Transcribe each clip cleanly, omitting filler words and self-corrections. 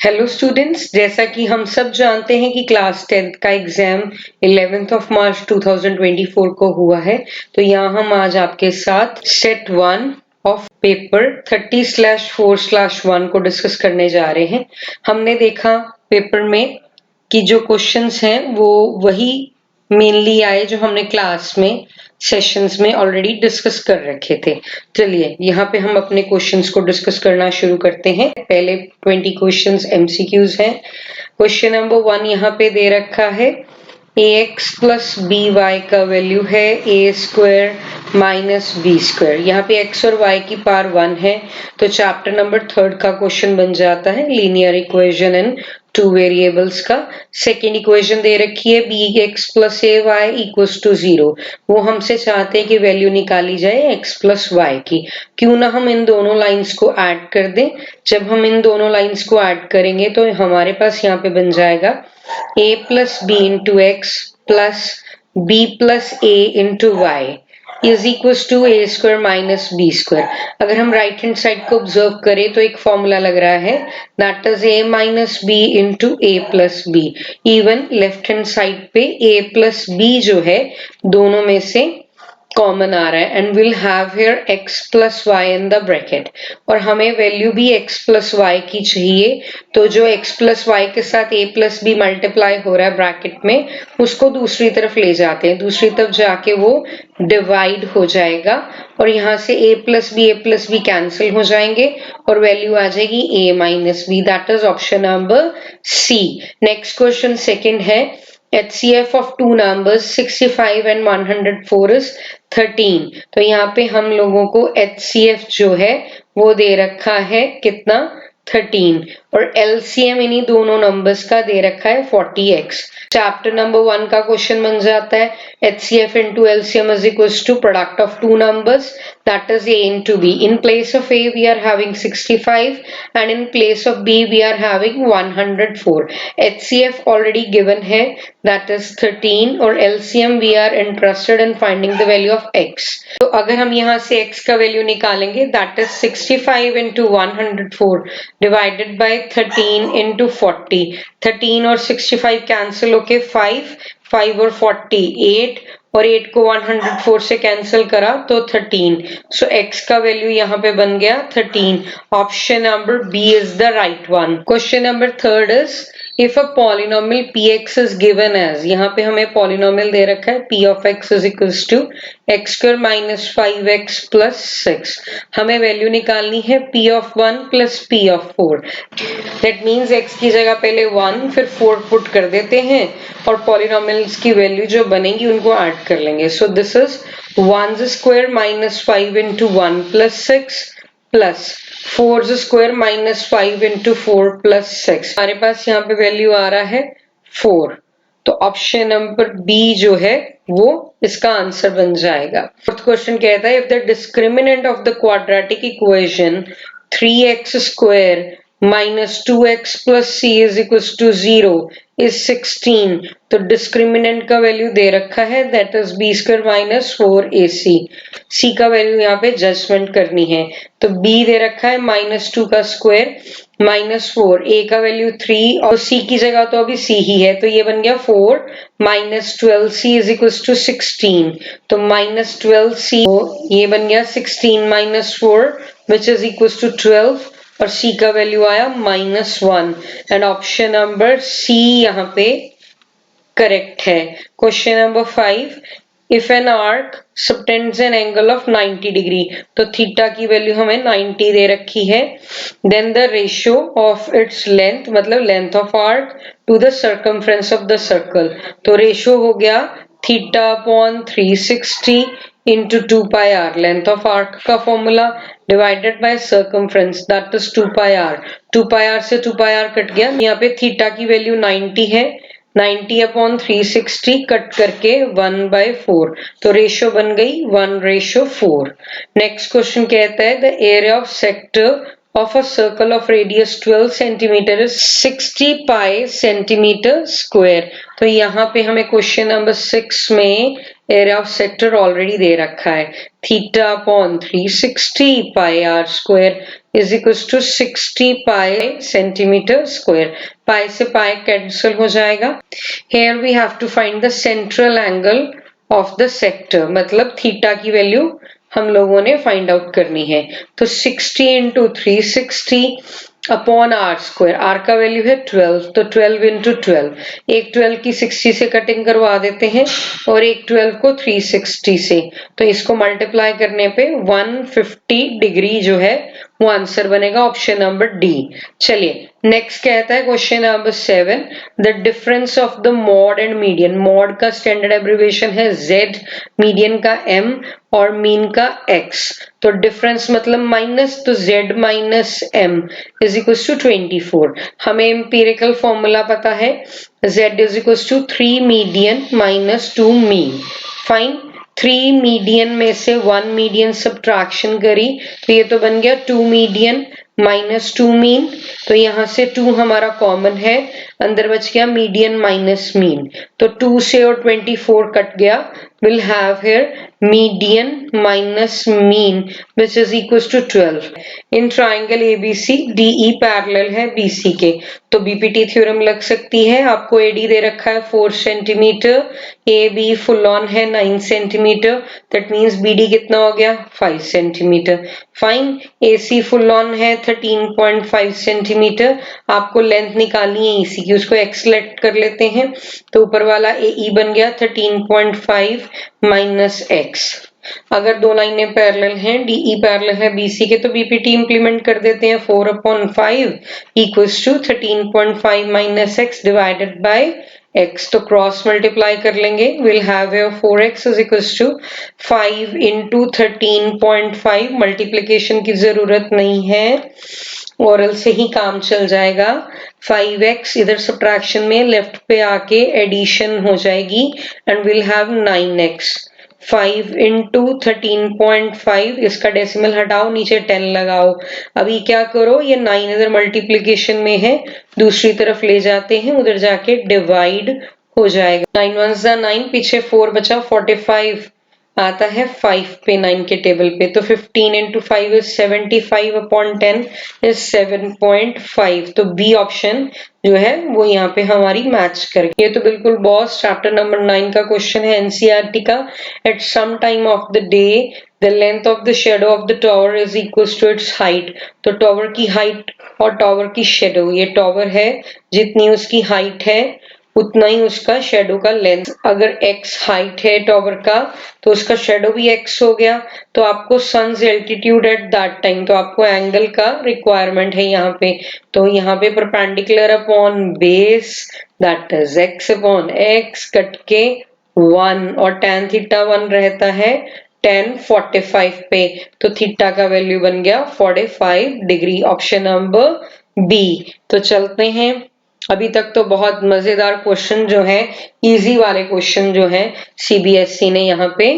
Hello students, जैसा कि हम सब जानते हैं कि क्लास 10th का एग्जाम 11th ऑफ मार्च 2024 को हुआ है। तो यहाँ हम आज आपके साथ सेट 1 ऑफ पेपर 30/4/1 को डिस्कस करने जा रहे हैं। हमने देखा पेपर में कि जो क्वेश्चंस हैं वो वही मेनली आए जो हमने क्लास में सेशंस में ऑलरेडी डिस्कस कर रखे थे। चलिए यहाँ पे हम अपने क्वेश्चंस को डिस्कस करना शुरू करते हैं। पहले 20 क्वेश्चंस एमसीक्यूज हैं। क्वेश्चन नंबर 1 यहाँ पे दे रखा है ax प्लस by का वैल्यू है a square minus B square. यहाँ पे x और y की पावर 1 है, तो चैप्टर नंबर 3 का क्वेश्चन बन जाता है linear equation in two variables का। सेकेंड इक्वेशन दे रखी है bx plus ay equals to 0। वो हमसे चाहते हैं कि वैल्यू निकाली जाए x प्लस वाई की। क्यों ना हम इन दोनों लाइंस को ऐड कर दें। जब हम इन दोनों लाइंस को ऐड करेंगे तो हमारे पास यहाँ पे बन जाएगा a plus B into X plus B plus A into Y is equal to A square minus B square. अगर हम राइट हैंड साइड को ऑब्जर्व करें तो एक फॉर्मूला लग रहा है, that is a minus B into A plus B. Even left hand side पे a प्लस बी जो है दोनों में से कॉमन आ रहा है and will have here x plus Y in the bracket. और हमें वैल्यू भी x प्लस वाई की चाहिए, तो जो x प्लस वाई के साथ a प्लस बी मल्टीप्लाई हो रहा है ब्रैकेट में, उसको दूसरी तरफ ले जाते हैं। दूसरी तरफ जाके वो डिवाइड हो जाएगा और यहाँ से a प्लस बी कैंसिल हो जाएंगे और वैल्यू आ जाएगी a minus B. That is option number C. Next question second है HCF of two numbers 65 and 104 is 13। तो यहाँ पे हम लोगों को HCF जो है वो दे रखा है कितना 13 और LCM इन्हीं दोनों नंबर्स का दे रखा है 40x। चैप्टर नंबर 1 का क्वेश्चन बन जाता है HCF into LCM is equals to product of two numbers, that is A into B. In place of A we are having 65 and in place of B we are having 104. HCF already given है, that is 13 और LCM we are interested in finding the value of x। तो अगर हम यहाँ से x का value निकालेंगे, that is 65 into 104 divided by 13 into 40। 13 और 65 कैंसिल होके 5 और 40 8 और 8 को 104 से कैंसिल करा तो 13। सो x का वैल्यू यहाँ पे बन गया 13। Option number B is the right one. Question number third is if a polynomial px is given as, यहाँ पे हमें polynomial दे रखा है p of x is equals to x square minus 5x plus 6। हमें वैल्यू निकालनी है p of 1 plus p of 4। That means x की जगह पहले 1 फिर 4 पुट कर देते हैं और polynomials की वैल्यू जो बनेगी उनको ऐड कर लेंगे। So this is 1 square minus 5 into 1 plus 6 plus 4 square minus 5 into 4 plus 6। हमारे पास यहाँ पे वैल्यू आ रहा है 4। तो ऑप्शन नंबर बी जो है वो इसका आंसर बन जाएगा। फोर्थ क्वेश्चन कहता है if the discriminant of the quadratic equation 3x square minus 2x plus c is equal to 0 is 16। तो डिस्क्रिमिनेंट का वैल्यू दे रखा है, that is b square minus 4ac। c का वैल्यू यहाँ पे जजमेंट करनी है, तो b दे रखा है -2 का स्क्वायर माइनस 4, a का वैल्यू 3 और c की जगह तो अभी c ही है, तो ये बन गया 4 minus 12c is equal to 16। तो माइनस 12c ये बन गया 16 minus 4 which is equal to 12 और c का वैल्यू आया -1 एंड ऑप्शन नंबर सी यहाँ पे करेक्ट है। Question number 5 if an arc subtends an angle of 90 degree, तो थीटा की वैल्यू हमें 90 दे रखी है, then the ratio of its length मतलब length of arc to the circumference of the circle. तो रेशियो हो गया theta upon 360 into 2 pi r, length of arc का formula divided by circumference that is 2 pi r। 2 pi r से 2 pi r cut गया। यहाँ पे theta की value 90 है, 90 अपॉन 360 कट करके 1/4, तो रेशियो बन गई 1/4। नेक्स्ट क्वेश्चन कहता है the area of sector of a circle of radius 12 centimeter is 60 pi centimeter square। तो यहाँ पे हमें क्वेश्चन नंबर 6 में एरिया ऑफ सेक्टर ऑलरेडी दे रखा है, theta upon 360 pi are square. Is equal to 60 pi centimetre square. Pi से pi cancel हो जाएगा। Here we have to find the central angle of the sector, मतलब theta की value हम लोगों ने फाइंड आउट करनी है। तो 60 into 360 upon R square, R का वैल्यू है 12, तो 12 इंटू 12, एक 12 की 60 से कटिंग करवा देते हैं और एक 12 को 360 से, तो इसको मल्टीप्लाई करने पे 150 डिग्री जो है वो आंसर बनेगा ऑप्शन नंबर डी। चलिए नेक्स्ट कहता है question number 7, the difference of the mode and median. Mode का स्टैंडर्ड एब्रिविएशन है Z, मीडियन का M और मीन का X। तो डिफरेंस मतलब माइनस, तो Z minus M is equal to 24। हमें एम्पिरिकल फॉर्मूला पता है, Z is equal to 3 median minus 2 mean. Fine, 3 median में से 1 मीडियन सब्ट्रैक्शन करी तो ये तो बन गया 2 मीडियन माइनस 2 मीन। तो यहाँ से 2 हमारा कॉमन है, अंदर बच गया मीडियन माइनस मीन, तो 2 से और 24 कट गया, will have here median minus mean which is equal to 12। In triangle ABC DE parallel है बीसी के, तो बीपीटी थ्योरम लग सकती है। आपको एडी दे रखा है 4 centimetre, A B full on है 9 सेंटीमीटर, दैट मीन्स बीडी कितना हो गया 5 centimetre. Fine, AC full on है 13.5 सेंटीमीटर, आपको लेंथ निकालनी है एसी की, उसको एक्स लेट कर लेते हैं, तो ऊपर वाला एई बन गया 13.5 माइनस एक्स। अगर दो लाइनें पैरेलल हैं, डीई पैरेलल है बीसी के, तो बीपीटी इंप्लीमेंट कर देते हैं, 4/5 equals to 13.5 minus X divided by x, तो क्रॉस मल्टीप्लाई कर लेंगे, विल हैव 4x इज इक्वल्स टू 5 इंटू 13.5, मल्टीप्लीकेशन की जरूरत नहीं है, ओरल से ही काम चल जाएगा। 5x इधर सब्ट्रैक्शन में लेफ्ट पे आके एडिशन हो जाएगी and will have 9x। 5 into 13.5, इसका डेसिमल हटाओ, नीचे 10 लगाओ। अभी क्या करो, ये 9 इधर मल्टीप्लीकेशन में है, दूसरी तरफ ले जाते हैं, उधर जाके डिवाइड हो जाएगा। 9 1 9, पीछे 4 बचा, 45 आता है 5 पे 9 के टेबल पे, तो 15 इंटू 5 इज 75 अपॉन 10 इज 7.5। तो बी ऑप्शन जो है वो यहाँ पे हमारी मैच कर गई। ये तो बिल्कुल बॉस चैप्टर नंबर 9 का क्वेश्चन है एनसीईआरटी का। At some time of the day the length of the shadow of the tower is equal to its height. तो टॉवर की हाइट और टॉवर की शेडो, ये टॉवर है, जितनी उसकी हाइट है उतना ही उसका शेडो का लेंथ। अगर x हाइट है टॉवर का तो उसका शेडो भी x हो गया। तो आपको sun's altitude at that time, तो आपको एंगल का रिक्वायरमेंट है यहाँ पे, तो यहाँ पे perpendicular upon base that is x upon x cut के 1 और tan थीटा 1 रहता है tan 45 पे, तो थीटा का वैल्यू बन गया 45 डिग्री, ऑप्शन नंबर बी। तो चलते हैं, अभी तक तो बहुत मजेदार क्वेश्चन जो है, इजी वाले क्वेश्चन जो है सीबीएसई ने यहाँ पे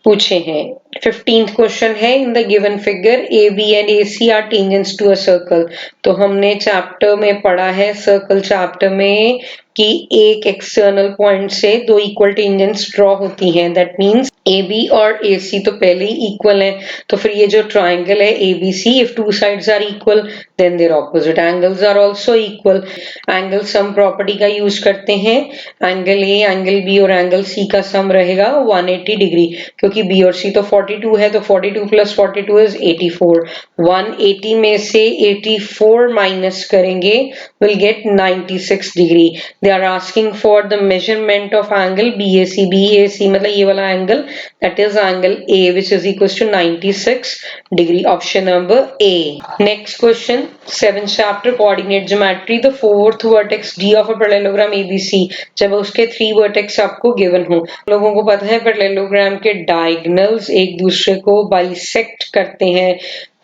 पूछे हैं। 15th क्वेश्चन है, in the given figure A B and A C are tangents to a circle. तो हमने चैप्टर में पढ़ा है, सर्कल चैप्टर में, कि एक एक्सटर्नल पॉइंट से दो इक्वल टेंजेंट्स ड्रॉ होती हैं, दैट मींस ए बी और ए सी तो पहले ही इक्वल है, तो फिर ये जो ट्राइंगल है A B C, if two sides are equal then their opposite angles are also equal. Angle sum property का यूज करते हैं, एंगल ए, एंगल बी और एंगल सी का सम रहेगा 180 डिग्री, क्योंकि बी और सी तो 42 है, तो 42 प्लस 42 इज 84। 180 में से 84 माइनस करेंगे will get 96 degree. They are asking for the measurement of angle BAC। BAC मतलब ये वाला angle, that is angle A which is equals to 96 degree, option number A। Next question, 7th chapter coordinate geometry, the fourth vertex D of a parallelogram ABC, जब उसके 3 vertex आपको given हो। लोगों को पता है पैरेललोग्राम के डायगोनल्स एक दूसरे को बाइसेक्ट करते हैं,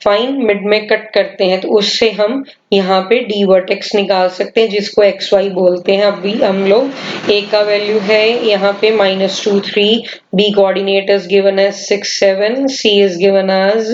फाइन, मिड में कट करते हैं, तो उससे हम यहाँ पे डी वर्टेक्स निकाल सकते हैं, जिसको एक्स वाई बोलते हैं। अभी हम लोग ए का वैल्यू है यहाँ पे -2 3, B coordinate is given as 6 7, C is given as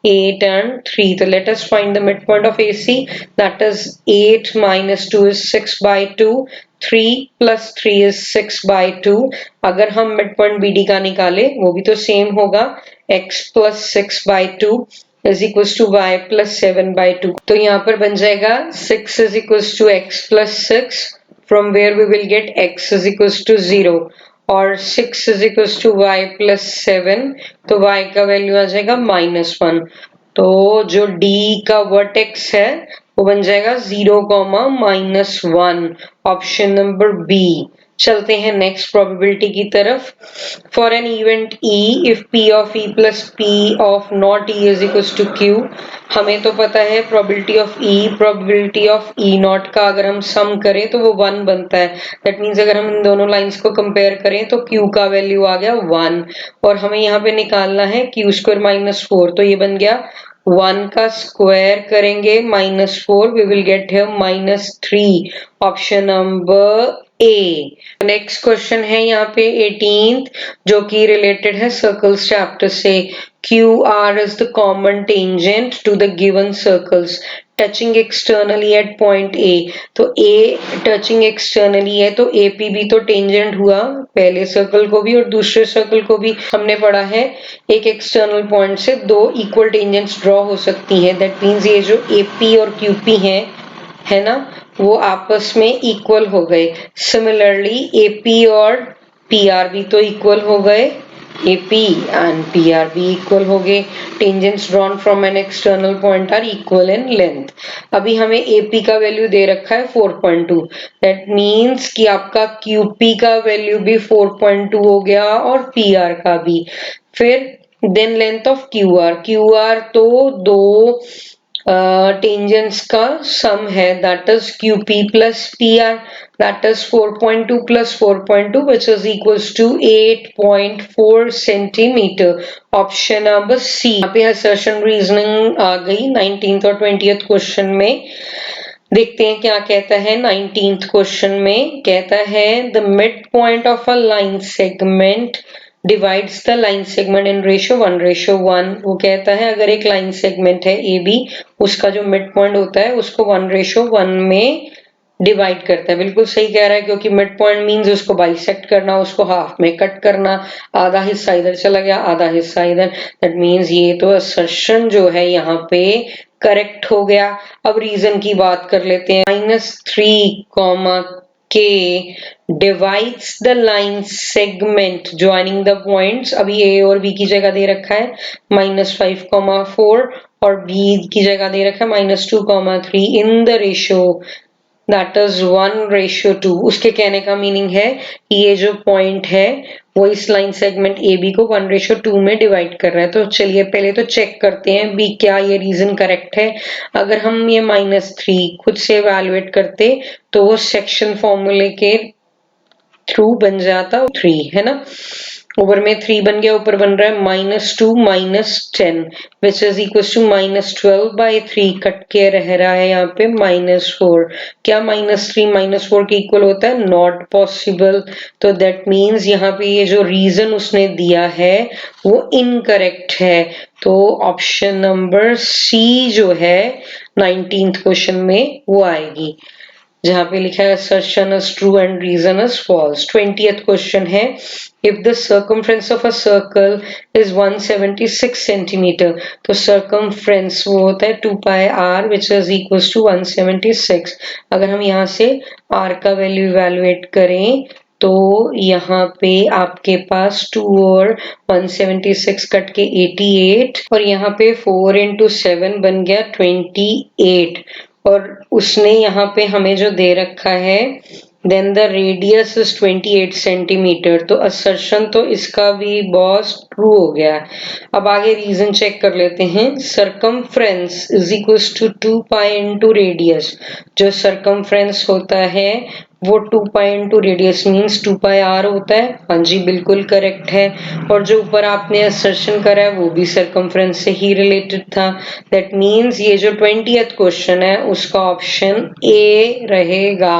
8 and 3। तो let us find the mid point of AC, that is 8 - 2 is 6/2, 3 + 3 is 6/2। अगर हम मिड पॉइंट BD का निकाले वो भी तो सेम होगा, x + 6/2 is equals to y plus 7/2। तो यहाँ पर बन जाएगा 6 is equals to x plus 6, from where we will get x is equals to 0 और 6 is equals to y plus 7, तो y का वैल्यू आ जाएगा -1। तो जो D का वर्टेक्स है वो बन जाएगा 0, -1, ऑप्शन नंबर बी। चलते हैं नेक्स्ट प्रोबेबिलिटी की तरफ। For an event E, if P of E plus P of not E is equals to Q। हमें तो पता है प्रोबेबिलिटी ऑफ E नॉट का अगर हम सम करें तो वो 1 बनता है। दैट मीन्स अगर हम इन दोनों लाइंस को कंपेयर करें तो Q का वैल्यू आ गया 1 और हमें यहाँ पे निकालना है Q² -4, तो ये बन गया 1 का स्क्वायर करेंगे -4, we will get here -3, option number A. Next question है यहाँ पे 18th, जो कि रिलेटेड है सर्कल्स चैप्टर से। QR is the common tangent to the given circles touching externally at point A। तो A touching externally है तो AP भी तो टेंजेंट हुआ पहले सर्कल को भी और दूसरे सर्कल को भी। हमने पढ़ा है एक एक्सटर्नल पॉइंट से दो इक्वल टेंजेंट्स ड्रॉ हो सकती हैं। दैट मीन्स ये जो AP और QP है ना, वो आपस में इक्वल हो गए। सिमिलरली AP और PR भी तो इक्वल हो गए, AP and PR भी इक्वल हो गए। Tangents drawn from an external point are equal in length. अभी हमें AP का वैल्यू दे रखा है 4.2। दैट मीन्स कि आपका QP का वैल्यू भी 4.2 हो गया और PR का भी। फिर देन लेंथ ऑफ QR तो दो टेंजेंट्स का सम है, that is QP plus PR, that is 4.2 plus 4.2 which is equals to 8.4 centimetre, option number C. यहाँ पे असर्शन रीजनिंग आ गई 19th और 20th क्वेश्चन में। देखते हैं क्या कहता है 19th क्वेश्चन में। कहता है the mid point of a line segment divides the line segment in ratio 1:1। वो कहता है अगर एक लाइन सेगमेंट है AB, उसका जो मिड पॉइंट होता है उसको 1:1 में डिवाइड करता है। बिल्कुल सही कह रहा है, क्योंकि मिड पॉइंट मींस उसको बाइसेक्ट करना, उसको हाफ में कट करना, आधा हिस्सा इधर चला गया आधा हिस्सा इधर। दैट मींस ये तो असर्शन जो है यहाँ पे करेक्ट हो गया। अब रीजन की बात कर लेते हैं। -3, K divides the line segment joining the points। अभी A और B की जगह दे रखा है -5, 4 और B की जगह दे रखा है -2, 3 in the ratio that is 1:2। उसके कहने का मीनिंग है कि ये जो पॉइंट है वो इस लाइन सेगमेंट AB को 1:2 में डिवाइड कर रहा है। तो चलिए पहले तो चेक करते हैं भी क्या ये रीजन करेक्ट है। अगर हम ये -3 खुद से इवैल्यूएट करते तो वो सेक्शन फॉर्मूले के थ्रू बन जाता 3, है ना। ऊपर में 3 बन गया, ऊपर बन रहा है -2 -10 which is equal to -12/3, cut के रह रहा है यहाँ पे -4। क्या -3 -4 के इक्वल होता है? Not possible. तो दैट मीन्स यहाँ पे ये जो रीजन उसने दिया है वो इनकरेक्ट है। तो ऑप्शन नंबर सी जो है 19th क्वेश्चन में वो आएगी, जहां पे लिखा है assertion is true and reason is false। 20th question है if the circumference of a circle is 176 centimetre, तो circumference वो होता है 2πr which is equals to 176। अगर हम यहाँ से r का वैल्यू इवेलुएट करें तो यहाँ पे आपके पास 2 और 176 कट के 88 और यहाँ पे 4 into 7 बन गया 28। और उसने यहाँ पे हमें जो दे रखा है then the radius is 28 centimetre. तो असर्शन तो इसका भी बॉस ट्रू हो गया। अब आगे रीजन चेक कर लेते हैं। Circumference is equals to 2π into radius. जो सरकमफ्रेंस होता है वो 2π इंटू रेडियस मीन्स 2πr होता है। हाँ जी बिल्कुल करेक्ट है। और जो ऊपर आपने असर्शन करा है वो भी सरकमफ्रेंस से ही रिलेटेड था। दैट मीन्स ये जो 20th क्वेश्चन है उसका ऑप्शन ए रहेगा।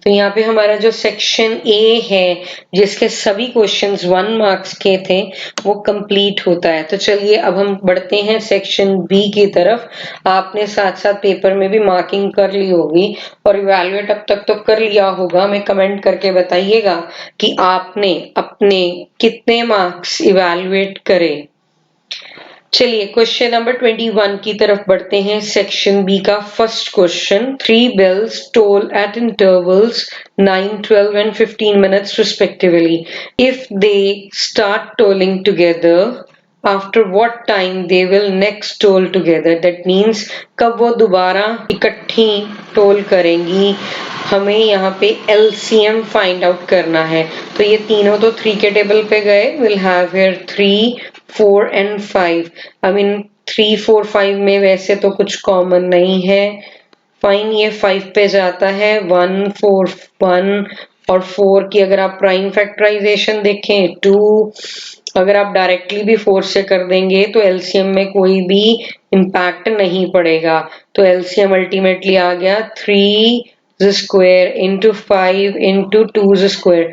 तो यहाँ पे हमारा जो सेक्शन ए है जिसके सभी क्वेश्चंस 1 मार्क्स के थे वो कंप्लीट होता है। तो चलिए अब हम बढ़ते हैं सेक्शन बी की तरफ। आपने साथ साथ पेपर में भी मार्किंग कर ली होगी और इवैल्यूएट अब तक तो कर लिया होगा। हमें कमेंट करके बताइएगा कि आपने अपने कितने मार्क्स इवैल्यूएट करे। चलिए क्वेश्चन नंबर 21 की तरफ बढ़ते हैं। सेक्शन बी का first question, 3 bells toll at intervals 9, 12 and 15 minutes respectively. If they start tolling together, after what time they will next toll together? That means कब वो दोबारा इकट्ठी टोल करेंगी। हमें यहाँ पे LCM फाइंड आउट करना है। तो ये तीनों तो 3 के टेबल पे गए। We'll have here 3, 4 and 5. I mean 3, 4, 5 में वैसे तो कुछ कॉमन नहीं है। फाइन, ये 5 पे जाता है। 1, 4, 1 और 4 की अगर आप प्राइम फैक्टराइजेशन देखें 2, अगर आप डायरेक्टली भी 4 से कर देंगे तो एलसीएम में कोई भी इम्पैक्ट नहीं पड़ेगा। तो एलसीएम अल्टीमेटली आ गया 3 square into 5 into 2 square.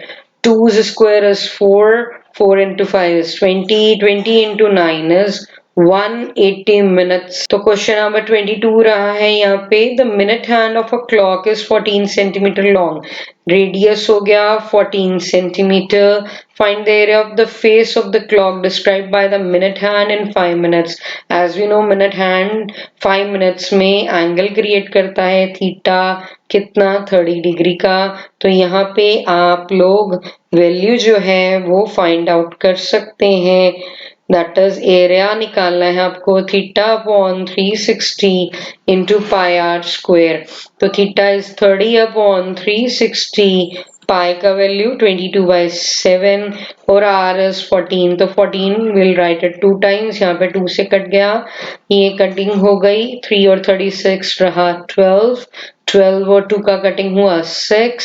2 square is 4, 4 into 5 is 20, 20 into 9 is 180 minutes. तो क्वेश्चन नंबर 22 रहा है यहाँ पे, the minute hand of a clock is 14 centimetre long, radius हो गया 14 centimetre, find the area of the face of the clock describe by the minute hand in 5 minutes. As we know minute hand 5 minutes में angle create करता है theta, कितना 30 degree का। तो यहाँ पे आप लोग वैल्यू जो है वो फाइंड आउट कर सकते हैं। दैट इज एरिया निकालना है आपको, theta upon 360 into pi are square. तो थीटा इज 30 अपॉन 360, पाई का वैल्यू 22/7 और आर इज 14। तो 14 विल राइट इट 2 टाइम्स, यहाँ पे 2 से कट गया, ये कटिंग हो गई, 3 और 36 रहा 12, 12 और 2 का कटिंग हुआ 6,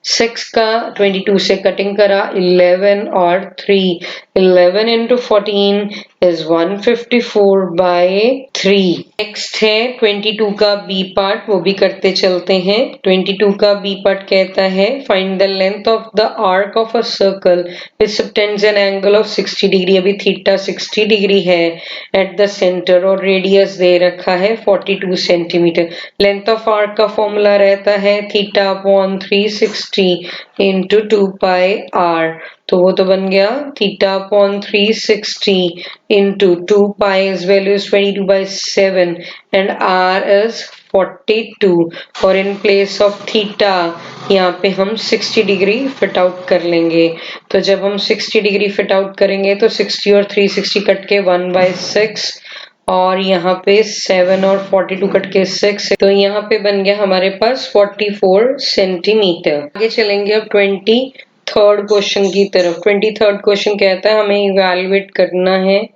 6 का 22 से कटिंग करा 11 और 3, 11 into 14 is 154/3। नेक्स्ट है 22 का बी पार्ट, वो भी करते चलते हैं। 22 का बी पार्ट कहता है find the length of the arc of a circle which subtends an angle of 60 degree. अभी थीटा 60 डिग्री है एट द सेंटर और रेडियस दे रखा है 42 सेंटीमीटर। लेंथ ऑफ आर्क का फॉर्मूला रहता है theta upon 360 into 2 pi R. तो वो तो बन गया theta upon 360 into 2 pi is value is 22/7 and R is 42। और इन प्लेस ऑफ थीटा यहाँ पे हम 60 डिग्री फिट आउट कर लेंगे। तो जब हम 60 डिग्री फिट आउट करेंगे तो 60 और 360 कट के 1/6 और यहाँ पे 7 और 42 कट के 6, तो यहाँ पे बन गया हमारे पास 44 सेंटीमीटर। आगे चलेंगे अब 23rd क्वेश्चन की तरफ। 23rd क्वेश्चन कहता है हमें इवैल्यूएट करना है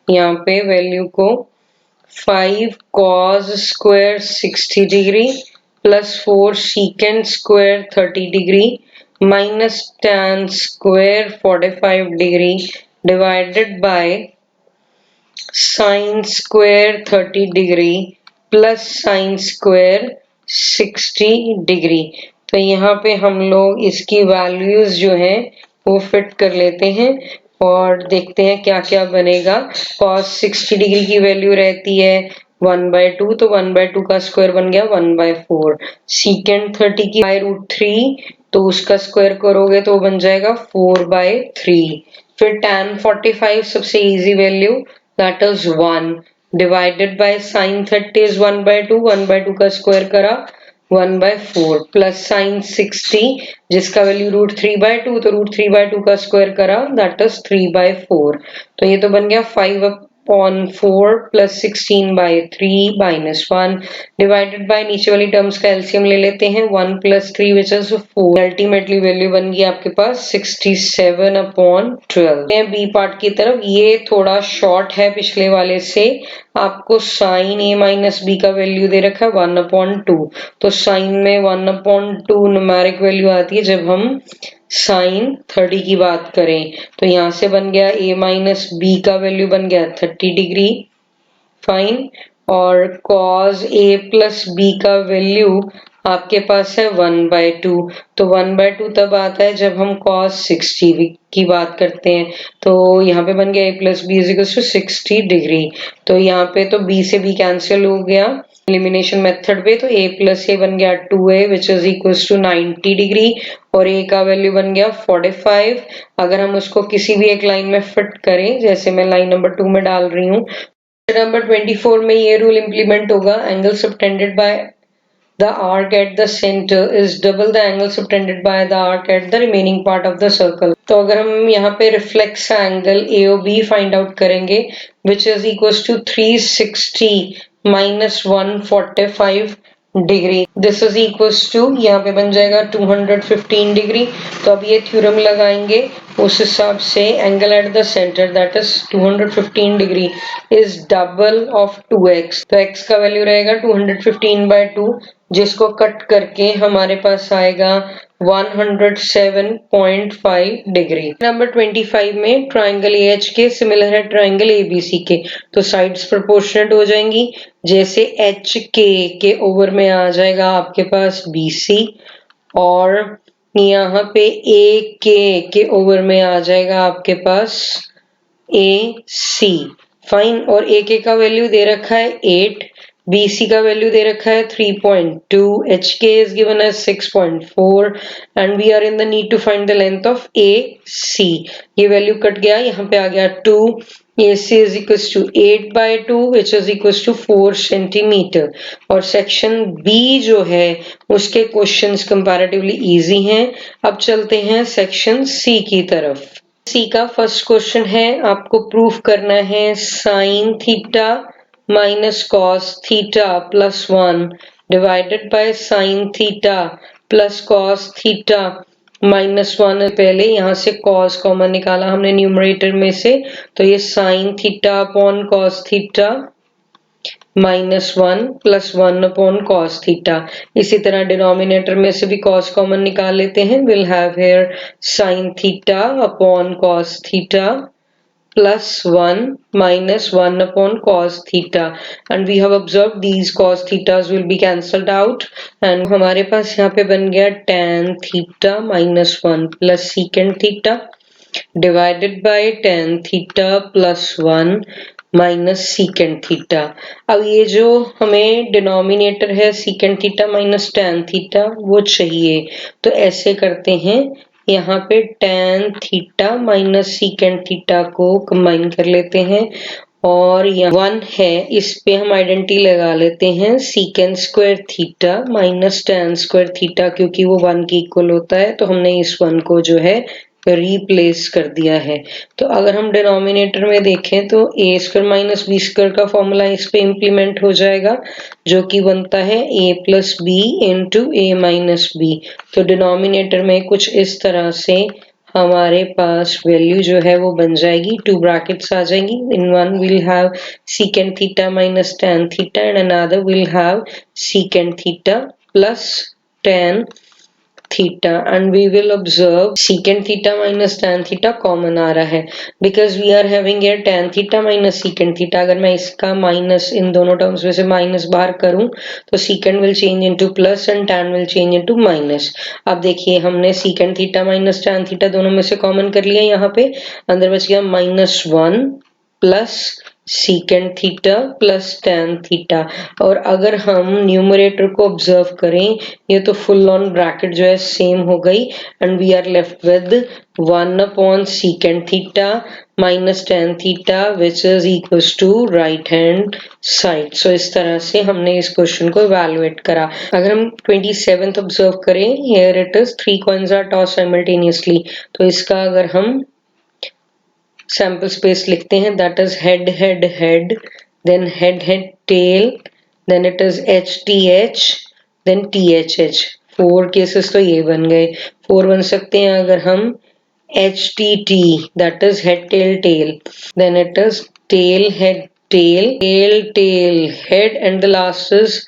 यहाँ पे वैल्यू को, 5 cos square 60 degree plus 4 secant square 30 degree minus tan square 45 degree divided by sin square 30 degree plus sin square 60 degree. तो यहाँ पे हम लोग इसकी वैल्यूज जो है वो फिट कर लेते हैं और देखते हैं क्या क्या बनेगा। cos 60 डिग्री की वैल्यू रहती है 1/2, तो 1/2 का स्क्वायर बन गया 1/4। secant 30 की √3, तो उसका स्क्वायर करोगे तो बन जाएगा 4/3। फिर tan 45 सबसे easy value, that is 1 divided by sin 30 is 1/2, 1/2 का स्क्वायर करा 1/4 प्लस sin 60 जिसका वैल्यू √3/2, तो √3/2 का स्क्वायर करा that is 3/4। तो ये तो बन गया 5/4 प्लस 16/3 माइनस 1 डिवाइडेड बाय, नीचे वाली टर्म्स का एलसीएम ले लेते हैं, 1 + 3 विच इज 4। अल्टीमेटली वैल्यू बन गई आपके पास 67/12। बी पार्ट की तरफ, ये थोड़ा शॉर्ट है पिछले वाले से। आपको साइन a माइनस बी का वैल्यू दे रखा है 1/2, तो साइन में 1/2 न्यूमेरिक वैल्यू आती है जब हम साइन 30 की बात करें। तो यहाँ से बन गया a माइनस बी का वैल्यू बन गया 30 डिग्री, फाइन। और cos a प्लस b का वैल्यू आपके पास है 1/2, तो 1/2 तब आता है जब हम cos 60 की बात करते हैं। तो यहाँ पे बन गया a plus B is equal to 60 degree. तो यहाँ पे तो b से b कैंसिल हो गया एलिमिनेशन मेथड पे, तो a प्लस a बन गया 2a which is equal to 90 degree और a का वैल्यू बन गया 45। अगर हम उसको किसी भी एक लाइन में फिट करें, जैसे मैं लाइन नंबर 2 में डाल रही हूँ, नंबर 24 में ये रूल इम्प्लीमेंट होगा, angle subtended bye the arc at the center is double the angle subtended by the arc at the remaining part of the circle. तो अगर हम यहाँ पे reflex angle AOB find out करेंगे which is equals to 360 minus 145 degree, this is equals to यहाँ पे बन जाएगा 215 डिग्री। तो अब ये थ्योरम लगाएंगे, उस हिसाब से angle eight the centre that is 215 degree is double of 2x। तो x का वैल्यू रहेगा 215/2, जिसको कट करके हमारे पास आएगा 107.5 डिग्री। नंबर 25 में ट्राइंगल AH के सिमिलर है ट्राइंगल ABC के, तो साइड्स प्रोपोर्शनेट हो जाएंगी। जैसे HK के ओवर में आ जाएगा आपके पास BC और यहाँ पे AK के ओवर में आ जाएगा आपके पास AC। फाइन, और AK का वैल्यू दे रखा है 8, BC का वैल्यू दे रखा है 3.2, HK is given as 6.4 and we are in the need to find the length of AC। ये वैल्यू कट गया, यहाँ पे आ गया 2, AC is equals to 8/2 which is equals to 4 centimetre. और सेक्शन B जो है उसके क्वेश्चंस कंपैरेटिवली इजी हैं। अब चलते हैं सेक्शन C की तरफ। C का फर्स्ट क्वेश्चन है, आपको प्रूफ करना है sine theta minus cos theta plus 1 divided by sin theta plus cos theta minus 1। पहले यहाँ से cos कॉमन निकाला हमने न्यूमरेटर में से, तो ये sin theta upon cos theta minus 1 plus 1 upon cos theta। इसी तरह डिनोमिनेटर में से भी cos कॉमन निकाल लेते हैं, we'll have here sin theta upon cos theta plus 1 minus 1 upon cos theta, and we have observed these cos thetas will be cancelled out and हमारे पास यहाँ पे बन गया tan theta minus 1 plus secant theta divided by tan theta plus 1 minus secant theta. अब ये जो हमें denominator है secant theta minus tan theta वो चाहिए, तो ऐसे करते हैं, यहाँ पे tan theta minus secant theta को कंबाइन कर लेते हैं और यहाँ 1 है, इस पे हम आइडेंटिटी लगा लेते हैं secant square theta minus tan square theta, क्योंकि वो 1 के इक्वल होता है तो हमने इस 1 को जो है रिप्लेस कर दिया है। तो अगर हम डिनोमिनेटर में देखें तो a square minus B square का फॉर्मूला इस पे इम्प्लीमेंट हो जाएगा, जो कि बनता है a plus B into a minus B. तो डिनोमिनेटर में कुछ इस तरह से हमारे पास वैल्यू जो है वो बन जाएगी, 2 ब्रैकेट्स आ जाएंगी। In one will have secant theta minus tan theta and another will have secant theta plus tan theta, and we will observe secant theta minus tan theta common आ रहा है, because we are having here tan theta minus secant theta। अगर मैं इसका minus इन दोनों terms में से minus बाहर करूं तो secant will change into plus and tan will change into minus। अब देखिए हमने secant theta minus tan theta दोनों में से कॉमन कर लिया, यहाँ पे अंदर बच गया -1 plus secant theta plus tan theta. और अगर हम न्यूमरेटर को ऑब्जर्व करें, ये तो फुल ऑन ब्रैकेट जो है सेम हो गई and we are left with 1 upon secant theta minus tan theta which is equals to right hand side. So इस तरह से हमने इस क्वेश्चन को इवैल्यूएट करा। अगर हम 27th ऑब्जर्व करें, here it is 3 coins are toss simultaneously, तो इसका अगर हम सैंपल स्पेस लिखते हैं, that is head head head, then head head tail, then it is HTH, then THH। 4 cases तो ये बन गए। 4 बन सकते हैं अगर हम HTT, that is head tail tail, then it is tail head tail, tail tail head and the last is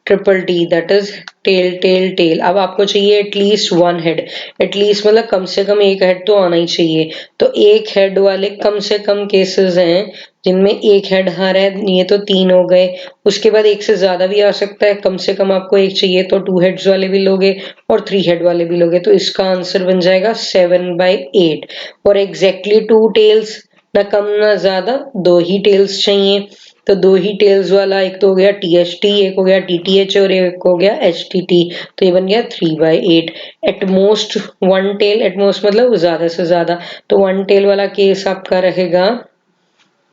triple T, that is tail tail tail. अब आपको चाहिए एटलीस्ट 1 हेड, एटलीस्ट मतलब कम से कम एक हेड तो आना ही चाहिए। तो एक हेड वाले कम से कम केसेस हैं जिनमें एक हेड आ रहा है, ये तो 3 हो गए। उसके बाद एक से ज्यादा भी आ सकता है, कम से कम आपको एक चाहिए तो 2 हेड्स वाले भी लोगे और 3 हेड वाले भी लोगे, तो इसका आंसर बन जाएगा 7/8। और एग्जैक्टली 2 टेल्स, ना कम ना ज्यादा, 2 ही टेल्स चाहिए। तो 2 ही टेल्स वाला एक तो हो गया THT, एक हो गया TTH और एक हो गया HTT, तो ये बन गया 3/8। एटमोस्ट 1 टेल, एटमोस्ट मतलब ज्यादा से ज्यादा, तो 1 टेल वाला केस आपका रहेगा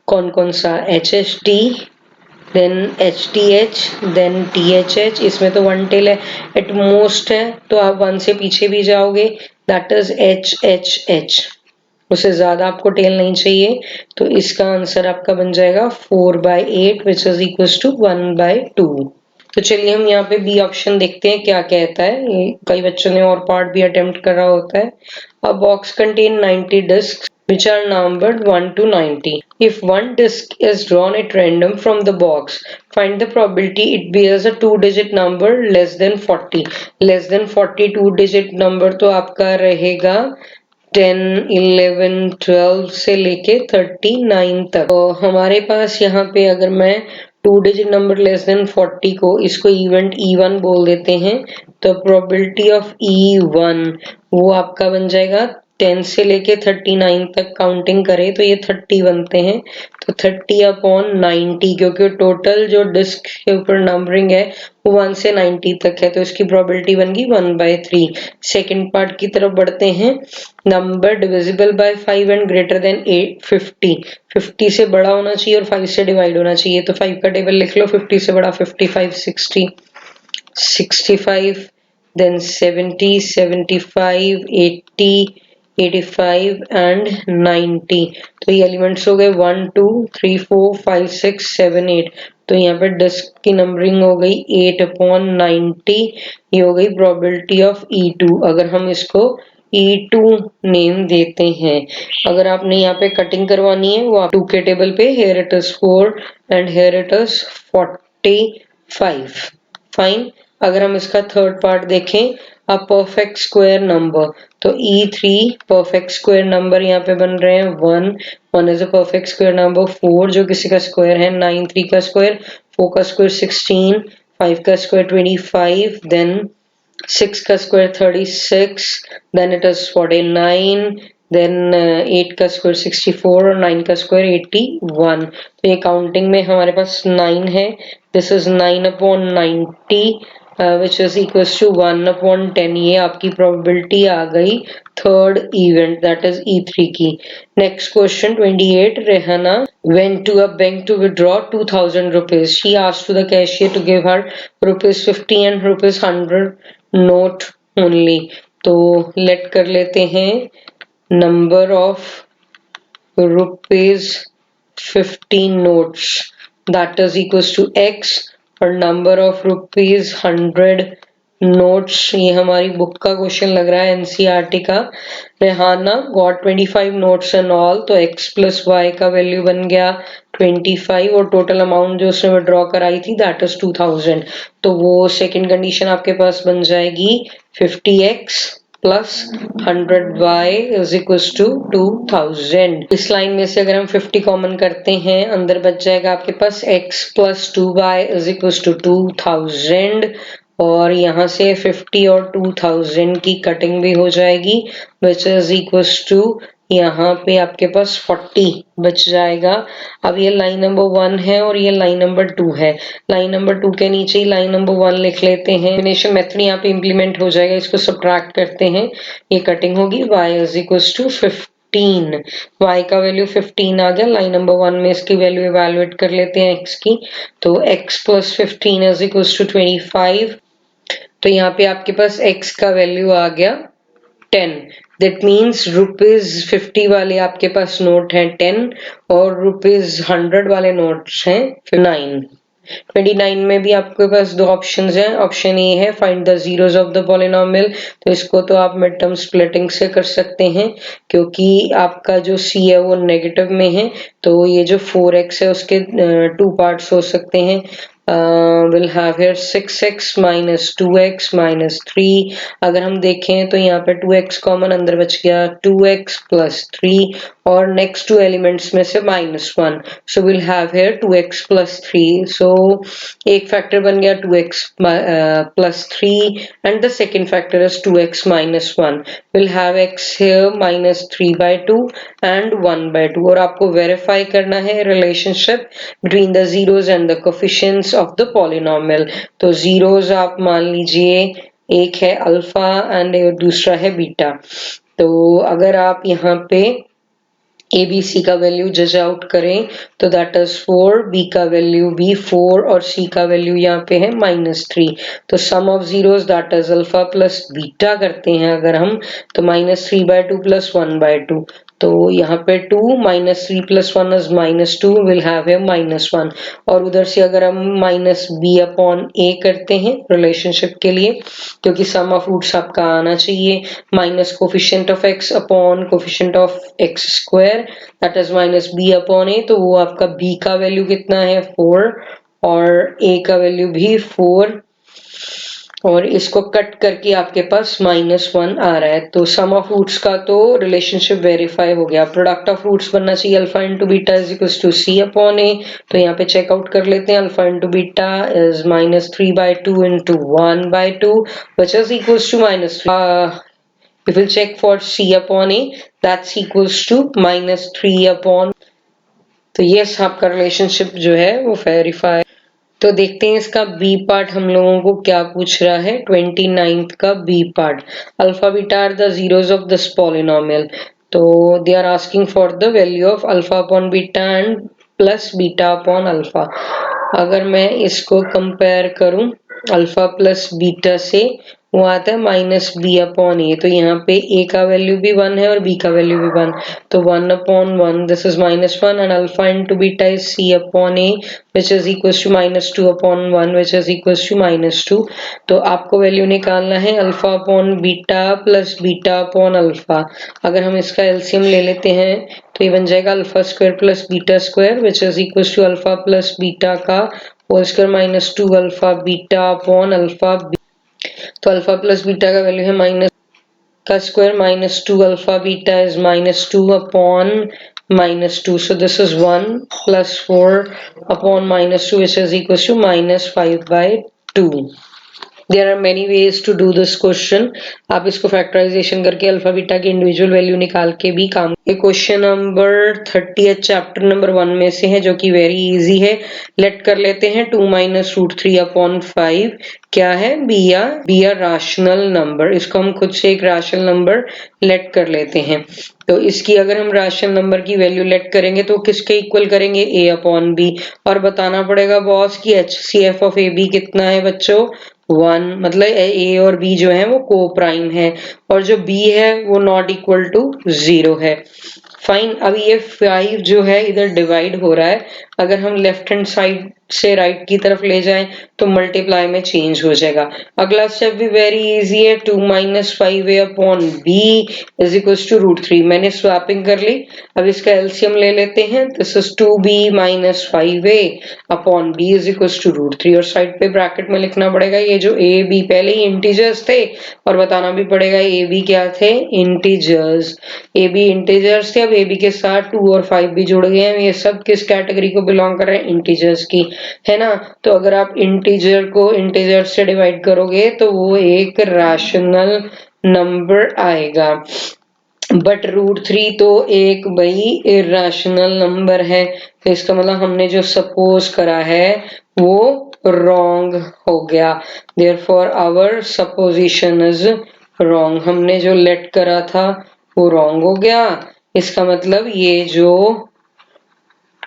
कौन कौन सा, HHT, then HTH, then THH, इसमें तो 1 टेल है, एट मोस्ट है तो आप 1 से पीछे भी जाओगे, दैट इज HHH, उससे ज्यादा आपको टेल नहीं चाहिए। तो इसका आंसर आपका बन जाएगा 4/8 विच इज इक्वल टू 1/2। तो चलिए हम यहाँ पे बी ऑप्शन देखते हैं क्या कहता है। ये कई बच्चों ने और पार्ट भी अटेम्प्ट करा होता है। अ box contain 90 discs which are numbered 1 to 90. If one disc is drawn at random from the box, find the probability it bears a 2-digit number less than 40. Less than 40 2-digit number तो आपका रहेगा 10, 11, 12 से लेके 39 तक। तो हमारे पास यहाँ पे अगर मैं 2-digit नंबर लेस देन 40 को इसको इवेंट E1 बोल देते हैं, तो प्रोबेबिलिटी ऑफ E1 वो आपका बन जाएगा 10 से लेके 39 तक काउंटिंग करें तो ये 30 बनते हैं। तो 30/90, क्योंकि टोटल जो डिस्क के ऊपर नंबरिंग है वो 1 से 90 तक है, तो इसकी प्रोबेबिलिटी बन गई 1/3। सेकेंड पार्ट की तरफ बढ़ते हैं। Number divisible by 5 and greater than 50। 50 से बड़ा होना चाहिए और 5 से डिवाइड होना चाहिए। तो 5 का टेबल लिख लो, 50 से बड़ा 55, 60, 65, then 70, 75, 80, 85 एंड 90। तो ये एलिमेंट्स हो गए 1, 2, 3, 4, 5, 6, 7, 8। तो यहाँ पे डिस्क की नंबरिंग हो गई 8/90। ये हो गई प्रोबेबिलिटी ऑफ E2। अगर हम इसको E2 नेम देते हैं। अगर आपने यहाँ पे कटिंग करवानी है वो आप 2 के टेबल पे, here it is 4 and here it is 45। Fine. अगर हम इसका थर्ड पार्ट देखें, अ परफेक्ट स्क्वायर नंबर, तो E3 परफेक्ट स्क्वायर नंबर यहाँ पे बन रहे हैं 1 is a perfect square number, 4 जो किसी का स्क्वायर है, 9 3 का स्क्वायर, 4 का स्क्वायर 16, 5 का स्क्वायर 25, देन 6 का square 36, then it is 49, then 8 का स्क्वायर 64 और 9 का स्क्वायर 81। तो ये काउंटिंग में हमारे पास 9 है। This is 9/90 which is equals to 1/10। ये आपकी प्रोबेबिलिटी आ गई third event, that is E3 की। Next question 28, Rehana went to a bank to withdraw 2000 rupees. She asked to the cashier to give her rupees 50 and rupees 100 note only. तो late कर लेते हैं number of rupees 15 notes, that is equals to x, और number of rupees 100 notes, ये हमारी book का question लग रहा है, एनसीईआरटी का। Rehana got 25 notes and all, तो x प्लस वाई का वैल्यू बन गया 25 और टोटल अमाउंट जो उसने विड्रॉ कराई थी दैट इज 2000। तो वो सेकंड कंडीशन आपके पास बन जाएगी 50x plus 100y is equal to 2000। इस लाइन में से अगर हम 50 कॉमन करते हैं, अंदर बच जाएगा आपके पास x plus 2y is equal to 2000, और यहाँ से 50 और 2000 की कटिंग भी हो जाएगी विच इज इक्वल टू यहाँ पे आपके पास 40 बच जाएगा। अब ये लाइन नंबर 1 है और ये लाइन नंबर 2 है। लाइन नंबर 2 के नीचे ही लाइन नंबर 1 लिख लेते हैं। कॉम्बिनेशन मेथड यहाँ पे इंप्लीमेंट हो जाएगा, इसको सब्ट्रैक्ट करते हैं, ये कटिंग होगी y is equal to 15। y का वैल्यू 15 आ गया। लाइन नंबर 1 में इसकी वैल्यू इवैल्यूएट कर लेते हैं x की, तो x plus 15 is equal to 25। तो यहाँ पे आपके पास x का वैल्यू आ गया 10। दैट मीन्स ₹50 वाले आपके पास नोट हैं 10 और ₹100 वाले नोट्स हैं 9। 29 में भी आपके पास दो ऑप्शंस हैं। ऑप्शन ए है find the zeros of the polynomial, तो इसको तो आप मिड टर्म स्प्लिटिंग से कर सकते हैं, क्योंकि आपका जो c है वो नेगेटिव में है, तो ये जो 4x है उसके 2 पार्ट्स हो सकते हैं। we'll have here 6x minus 2x minus 3। अगर हम देखें तो यहाँ पे 2x कॉमन अंदर बच गया, 2x plus 3 और नेक्स्ट 2 एलिमेंट्स में से -1, so we'll have here 2x plus 3। so एक फैक्टर बन गया 2x plus 3 and the second factor is 2x minus 1। we'll have x here -3/2 and 1/2, और आपको वेरीफाई करना है relationship between the zeros and the coefficients of the polynomial. तो zeros आप मान लीजिए एक है अल्फा एंड दूसरा है बीटा। तो अगर आप यहाँ पे ए बी सी का वैल्यू जज आउट करें तो दैट इज 4, बी का वैल्यू भी 4 और सी का वैल्यू यहाँ पे है -3। तो sum of zeros that is alpha plus beta करते हैं अगर हम, तो -3/2 + 1/2। तो यहाँ पे 2 -3 + 1 इज -2 विल हैव ए -1। और उधर से अगर हम -b/a करते हैं रिलेशनशिप के लिए, क्योंकि सम ऑफ रूट्स आपका आना चाहिए, minus coefficient of x upon coefficient of x square that is -b/a। तो वो आपका b का वैल्यू कितना है 4 और a का वैल्यू भी 4, और इसको कट करके आपके पास -1 आ रहा है। तो सम ऑफ रूट्स का तो रिलेशनशिप वेरीफाई हो गया। प्रोडक्ट ऑफ रूट्स बनना चाहिए alpha into beta is equal to c/a। तो यहाँ पे चेकआउट कर लेते हैं, alpha into beta is -3/2 into 1/2 which is equals to -3. We will check for c/a, that's equals to -3/. तो यस, आपका रिलेशनशिप जो है वो वेरीफाई। तो देखते हैं इसका बी पार्ट हम लोगों को क्या पूछ रहा है। 29th का B part, alpha beta are the zeros of this polynomial. तो they are asking for the value of alpha upon beta and plus beta upon alpha. अगर मैं इसको कंपेयर करूं अल्फा प्लस बीटा से, वो आता है -b/a। तो यहाँ पे a का वैल्यू भी 1 है और b का वैल्यू भी 1, तो 1/1 this is -1 and alpha into beta is c/a which is equals to -2/1 which is equals to -2। तो आपको वैल्यू निकालना है alpha upon beta plus beta upon alpha. अगर हम इसका एलसीएम ले लेते हैं तो ये बन जाएगा alpha square plus beta square which is equals to alpha plus beta का whole square -2 alpha beta upon alpha. तो अल्फा प्लस बीटा का वैल्यू है माइनस का square -2 alpha beta is -2 upon -2, so this is 1 plus 4 upon -2 which is equals to -5/2। There are many ways to do this question। आप इसको factorisation करके alpha beta की individual value निकाल के भी काम। ये क्वेश्चन नंबर 30 चैप्टर नंबर 1 में से है, जो कि वेरी इजी है। लेट कर लेते हैं 2 - √3/5 क्या है, बी आर राशनल नंबर। इसको हम खुद से एक राशनल नंबर लेट कर लेते हैं। तो इसकी अगर हम राशनल नंबर की वैल्यू लेट करेंगे तो किसके इक्वल करेंगे, a/b। और बताना पड़ेगा बॉस की HCF ऑफ AB कितना है बच्चों, 1। मतलब a और b जो है वो को प्राइम है और जो b है वो नॉट इक्वल टू 0 है। फाइन। अब ये 5 जो है इधर डिवाइड हो रहा है, अगर हम लेफ्ट हैंड साइड से राइट की तरफ ले जाएं तो मल्टीप्लाई में चेंज हो जाएगा। अगला स्टेप भी वेरी इजी है, 2 - 5a upon b is equals to √3। मैंने स्वैपिंग कर ली। अब इसका एलसीएम ले लेते हैं, this is 2b - 5a upon b is equals to √3, और साइड पे ब्रैकेट में लिखना पड़ेगा ये जो a b पहले ही इंटीजर्स थे, और बताना भी पड़ेगा a b क्या थे, इंटीजर्स। a b इंटीजर्स थे, अब a b के साथ 2 और 5 भी जुड़ गए हैं। ये सब किस कैटेगरी को बिलोंग कर रहे हैं, इंटीजर्स की, है ना। तो अगर आप इंटीजर को इंटीजर से डिवाइड करोगे तो वो एक रैशनल नंबर आएगा। बट √3 तो एक भाई इरेशनल नंबर है, तो इसका मतलब हमने जो सपोज करा है वो रॉन्ग हो गया। Therefore our supposition is wrong. हमने जो लेट करा था वो रॉन्ग हो गया। इसका मतलब ये जो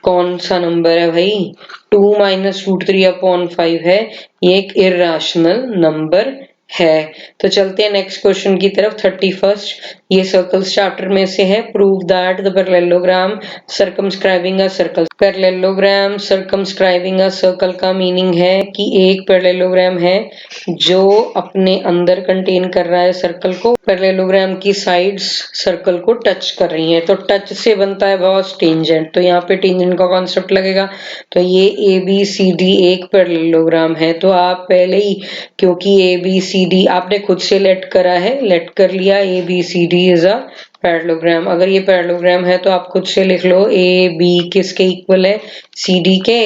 कौन सा नंबर है भाई, 2 - √3/5 है, ये एक इरेशनल नंबर है। तो चलते हैं नेक्स्ट क्वेश्चन की तरफ। 31 ये सर्कल्स चैप्टर में से है। Prove that the parallelogram circumscribing a circle. Parallelogram circumscribing a circle का मीनिंग है कि एक पैरेललोग्राम है जो अपने अंदर कंटेन कर रहा है सर्कल को, पैरेललोग्राम की साइड्स सर्कल को टच कर रही हैं। तो टच से बनता है बॉस टेंजेंट, तो यहाँ पे टेंजेंट का कॉन्सेप्ट लगेगा। तो ये ABCD एक पैरेललोग्राम है। तो आप पहले ही, क्योंकि ABCD आपने खुद से लेट करा है, लेट कर लिया ABCD इज अ पैरेललोग्राम। अगर ये पैरेललोग्राम है तो आप खुद से लिख लो AB किसके इक्वल है, CD के,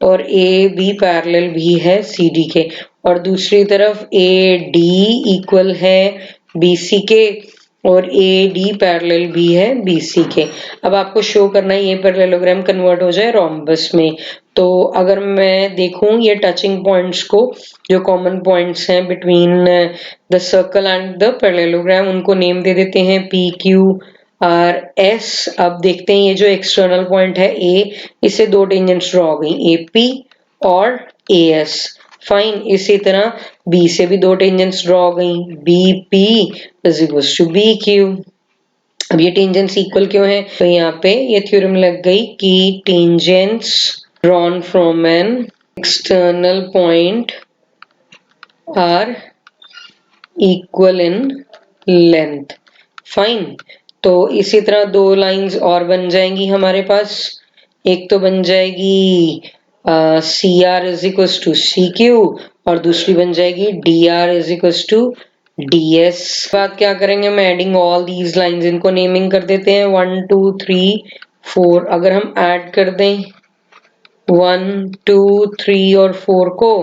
और AB पैरेलल भी है CD के, और दूसरी तरफ AD इक्वल है BC के, और AD पैरेलल भी है BC के। अब आपको शो करना है ये पैरेललोग्राम कन्वर्ट हो जाए रोम्बस में। तो अगर मैं देखूं ये टचिंग पॉइंट्स को, जो कॉमन पॉइंट्स हैं between the circle and the parallelogram, उनको नेम दे देते हैं PQ आर एस। अब देखते हैं ये जो एक्सटर्नल पॉइंट है ए, इसे दो टेंजेंट्स ड्रॉ हो गई, एपी और ए एस। फाइन, इसी तरह बी से भी दो टेंजेंट्स ड्रॉ हो गई, B P is equals to B Q. अब ये टेंजेंट्स इक्वल क्यों है, तो यहाँ पे ये थ्योरम लग गई कि tangents drawn from an external point are equal in length. Fine, तो इसी तरह दो लाइंस और बन जाएंगी हमारे पास। एक तो बन जाएगी C R is equal to C Q, और दूसरी बन जाएगी D R is equal to D S. बात क्या करेंगे, हम एडिंग ऑल दीज लाइंस, इनको नेमिंग कर देते हैं 1 2 3 4। अगर हम ऐड कर दें 1 2 3 और 4 को,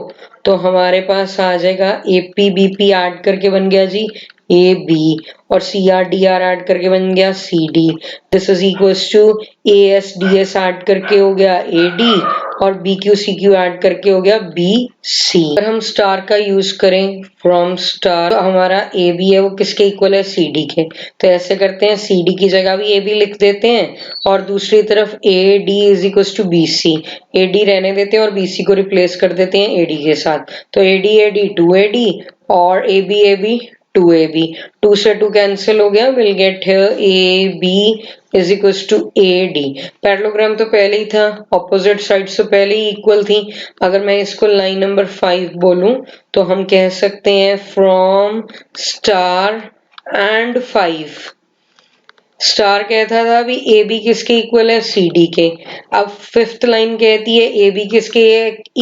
तो हमारे पास आ जाएगा एपी बीपी ऐड करके बन गया जी ए बी, और C R D R add करके बन गया C D. This is equals to A S D S add करके हो गया ए डी, और B Q C Q add करके हो गया बी सी। अगर हम स्टार का यूज करें फ्रॉम स्टार, तो हमारा ए बी है वो किसके इक्वल है, सी डी के। तो ऐसे करते हैं, सी डी की जगह भी ए बी लिख देते हैं, और दूसरी तरफ A D is equal to B C. A D रहने देते हैं और बी सी को रिप्लेस कर देते हैं ए डी के साथ। तो ए डी 2AD और ए बी 2AB। 2 से 2 कैंसिल हो गया, will get here A B is equal to A D. Parallelogram तो पहले ही था, ऑपोजिट साइड्स तो पहले ही इक्वल थी। अगर मैं इसको लाइन नंबर 5 बोलूं, तो हम कह सकते हैं फ्रॉम स्टार एंड 5। स्टार कहता था अभी ए बी किसके इक्वल है, सी डी के। अब फिफ्थ लाइन कहती है ए बी किसके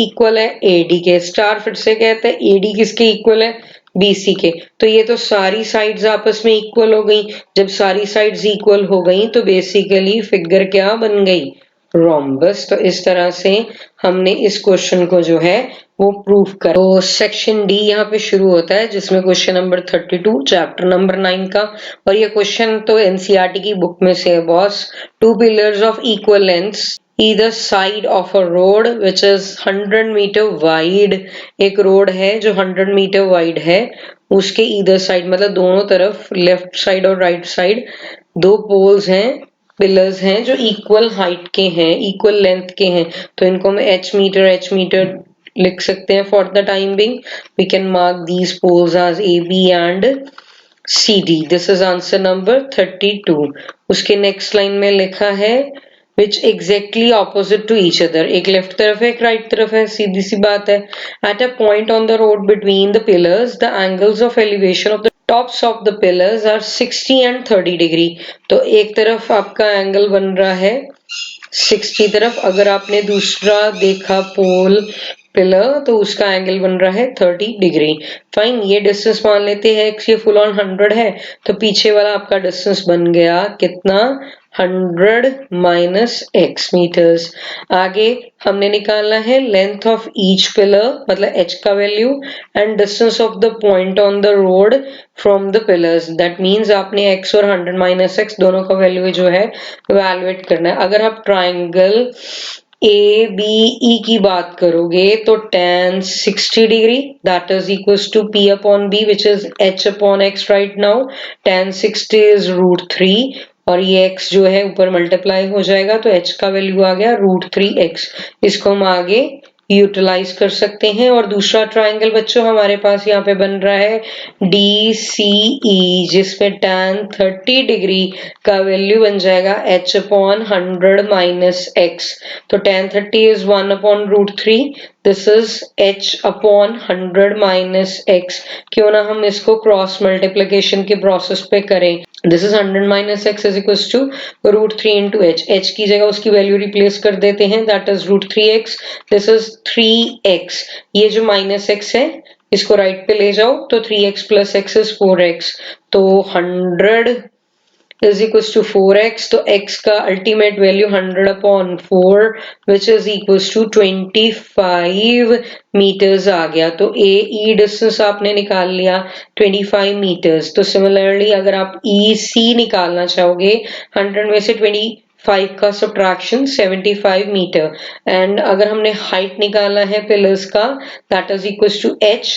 इक्वल है, ए डी के। स्टार फिर से कहता है ए डी किसके इक्वल है, बी सी के। तो ये तो सारी साइड्स आपस में इक्वल हो गई। जब सारी साइड्स इक्वल हो गई तो बेसिकली फिगर क्या बन गई, रोम्बस। तो इस तरह से हमने इस क्वेश्चन को जो है वो प्रूव कर। तो सेक्शन डी यहाँ पे शुरू होता है, जिसमें क्वेश्चन नंबर 32 चैप्टर नंबर 9 का। और ये क्वेश्चन तो एनसीईआरटी की बुक में से है boss. 2 pillars of equal lengths either side of a road which is 100 metre wide. एक रोड है जो 100 मीटर वाइड है, उसके ईदर साइड मतलब दोनों तरफ, लेफ्ट साइड और राइट साइड, दो पोल्स हैं, पिलर्स हैं जो इक्वल हाइट के हैं, इक्वल लेंथ के हैं। तो इनको मैं एच मीटर लिख सकते हैं for the time being. We can mark these poles as A B and C D. This is answer number 32। उसके नेक्स्ट लाइन में लिखा है which exactly opposite to each other। एक लेफ्ट तरफ है, एक राइट तरफ है, सीधी सी बात है। At a point on the road between the pillars, the angles of elevation of the tops of the pillars are 60 and 30 degree. तो एक तरफ आपका एंगल बन रहा है 60 तरफ, अगर आपने दूसरा देखा पोल पिलर तो उसका एंगल बन रहा है 30 डिग्री। फाइन, ये डिस्टेंस मान लेते हैं ये फुल ऑन 100 है, तो पीछे वाला आपका डिस्टेंस बन गया कितना, 100 माइनस x मीटर्स। आगे हमने निकालना है लेंथ ऑफ ईच पिलर मतलब h का value, and distance of the point on the road from the pillars. That means आपने x और 100 माइनस x दोनों का वैल्यू जो है इवैल्यूएट करना है। अगर आप ट्राइंगल ए बी ई की बात करोगे तो tan 60 degree that is equals to p upon b which is h upon x right now. tan 60 is √3 और ये x जो है ऊपर मल्टीप्लाई हो जाएगा, तो h का वैल्यू आ गया √3x। इसको हम आगे यूटिलाइज कर सकते हैं। और दूसरा ट्राइंगल बच्चों हमारे पास यहाँ पे बन रहा है DCE, जिसमें tan 30 डिग्री का वैल्यू बन जाएगा h अपॉन 100 माइनस x। तो tan 30 is 1 upon √3, this is h upon 100 minus x। क्यों ना हम इसको क्रॉस मल्टीप्लिकेशन के प्रोसेस पे करें। This is 100 minus x is equal to √3 into h। h की जगह उसकी वैल्यू रिप्लेस कर देते हैं, that is √3x। This is 3x। ये जो माइनस x है इसको राइट पे ले जाओ, तो 3x plus x is 4x। तो 100 is equals to 4x। तो x का ultimate value 100 upon 4 which is equals to 25 metres आ गया। तो AE डिस्टेंस आपने निकाल लिया 25 मीटर्स। तो सिमिलरली अगर आप EC निकालना चाहोगे 100 में से 25 का सब्ट्रैक्शन 75 मीटर। एंड अगर हमने हाइट निकालना है पिलर्स का, that is equals to h,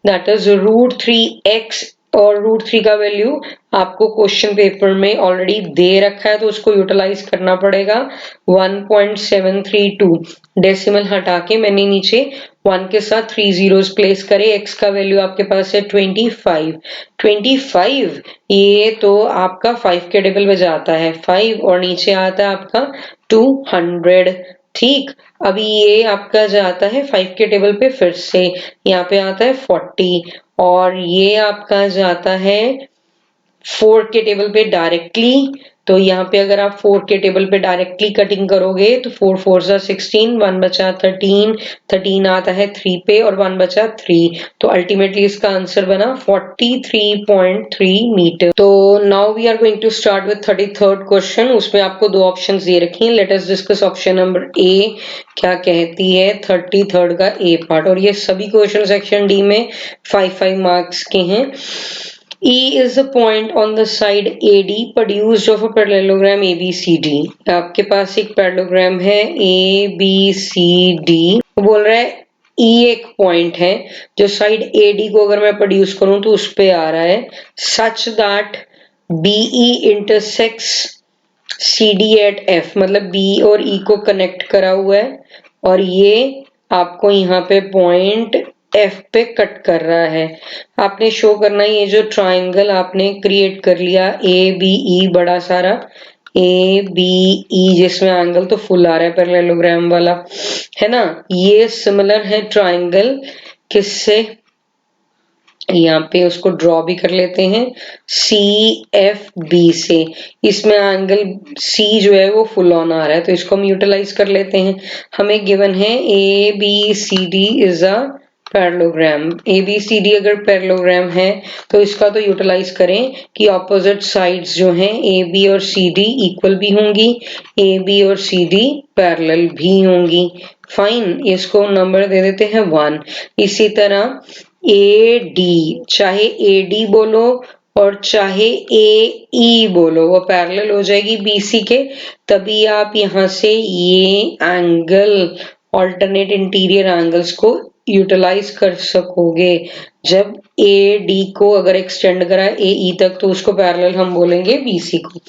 that is √3x और √3 का वैल्यू आपको क्वेश्चन पेपर में ऑलरेडी दे रखा है तो उसको यूटिलाइज करना पड़ेगा। 1.732 डेसिमल हटा के मैंने नीचे 1 के साथ 3 zeros प्लेस करे। x का वैल्यू आपके पास है 25 ये तो आपका 5 के टेबल में जाता है 5 और नीचे आता है आपका 200। ठीक, अभी ये आपका जाता है 5 के टेबल पे, फिर से यहाँ पे आता है 40 और ये आपका जाता है 4 के टेबल पे डायरेक्टली। तो यहाँ पे अगर आप 4 के टेबल पे डायरेक्टली कटिंग करोगे तो 4 4 16, 1 बचा 13 आता है 3 पे और 1 बचा 3, तो अल्टीमेटली इसका आंसर बना 43.3 मीटर। तो now we are going to start with 33rd question. उसमें आपको दो ऑप्शंस दे रखी हैं। Let us discuss option number A क्या कहती है 33rd का ए पार्ट, और ये सभी क्वेश्चन सेक्शन डी में 5 मार्क्स के हैं। E is a point on the side AD produced of a parallelogram ABCD। आपके पास एक पैरेललोग्राम है ABCD, बोल रहा है E एक पॉइंट है जो साइड AD को अगर मैं प्रोड्यूस करूं तो उस पे आ रहा है, such that BE intersects CD at F, मतलब B और E को कनेक्ट करा हुआ है और ये आपको यहाँ पे पॉइंट F पे कट कर रहा है। आपने शो करना है ये जो ट्राइंगल आपने क्रिएट कर लिया ABE बड़ा सारा ABE जिसमें एंगल तो फुल आ रहा है पैरेललोग्राम वाला, है ना। ये सिमिलर है ट्राइंगल किससे, यहाँ पे उसको ड्रॉ भी कर लेते हैं CFB से। इसमें एंगल C जो है वो फुल ऑन आ रहा है तो इसको हम यूटिलाइज कर लेते हैं। हमें गिवन है ABCD is a parallelogram. ABCD अगर पैरेललोग्राम है तो इसका तो यूटिलाइज करें कि ऑपोजिट साइड्स जो हैं AB और CD इक्वल भी होंगी, AB और CD पैरेलल भी होंगी। फाइन, इसको नंबर दे देते हैं 1। इसी तरह AD, चाहे AD बोलो और चाहे AE बोलो, वो पैरेलल हो जाएगी BC के, तभी आप यहाँ से ये एंगल ऑल्टरनेट इंटीरियर एंगल्स को यूटिलाइज कर सकोगे। जब AD को अगर एक्सटेंड करा AE तक तो उसको पैरेलल हम बोलेंगे BC को,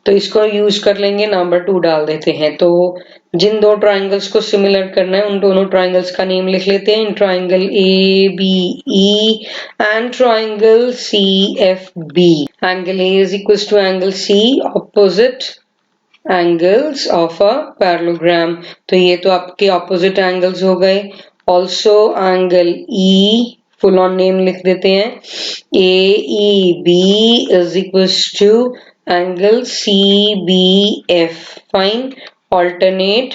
तो इसको यूज कर लेंगे। नंबर 2 डाल देते हैं। तो जिन दो ट्राइंगल्स को सिमिलर करना है उन दोनों ट्राइंगल्स का नेम लिख लेते हैं। Triangle ABE and triangle CFB। Angle A is equals to angle C, opposite angles of a parallelogram। तो ये तो आपके opposite angles हो गए। Also angle E full on name लिख देते हैं AEB is equals to angle CBF। Fine, alternate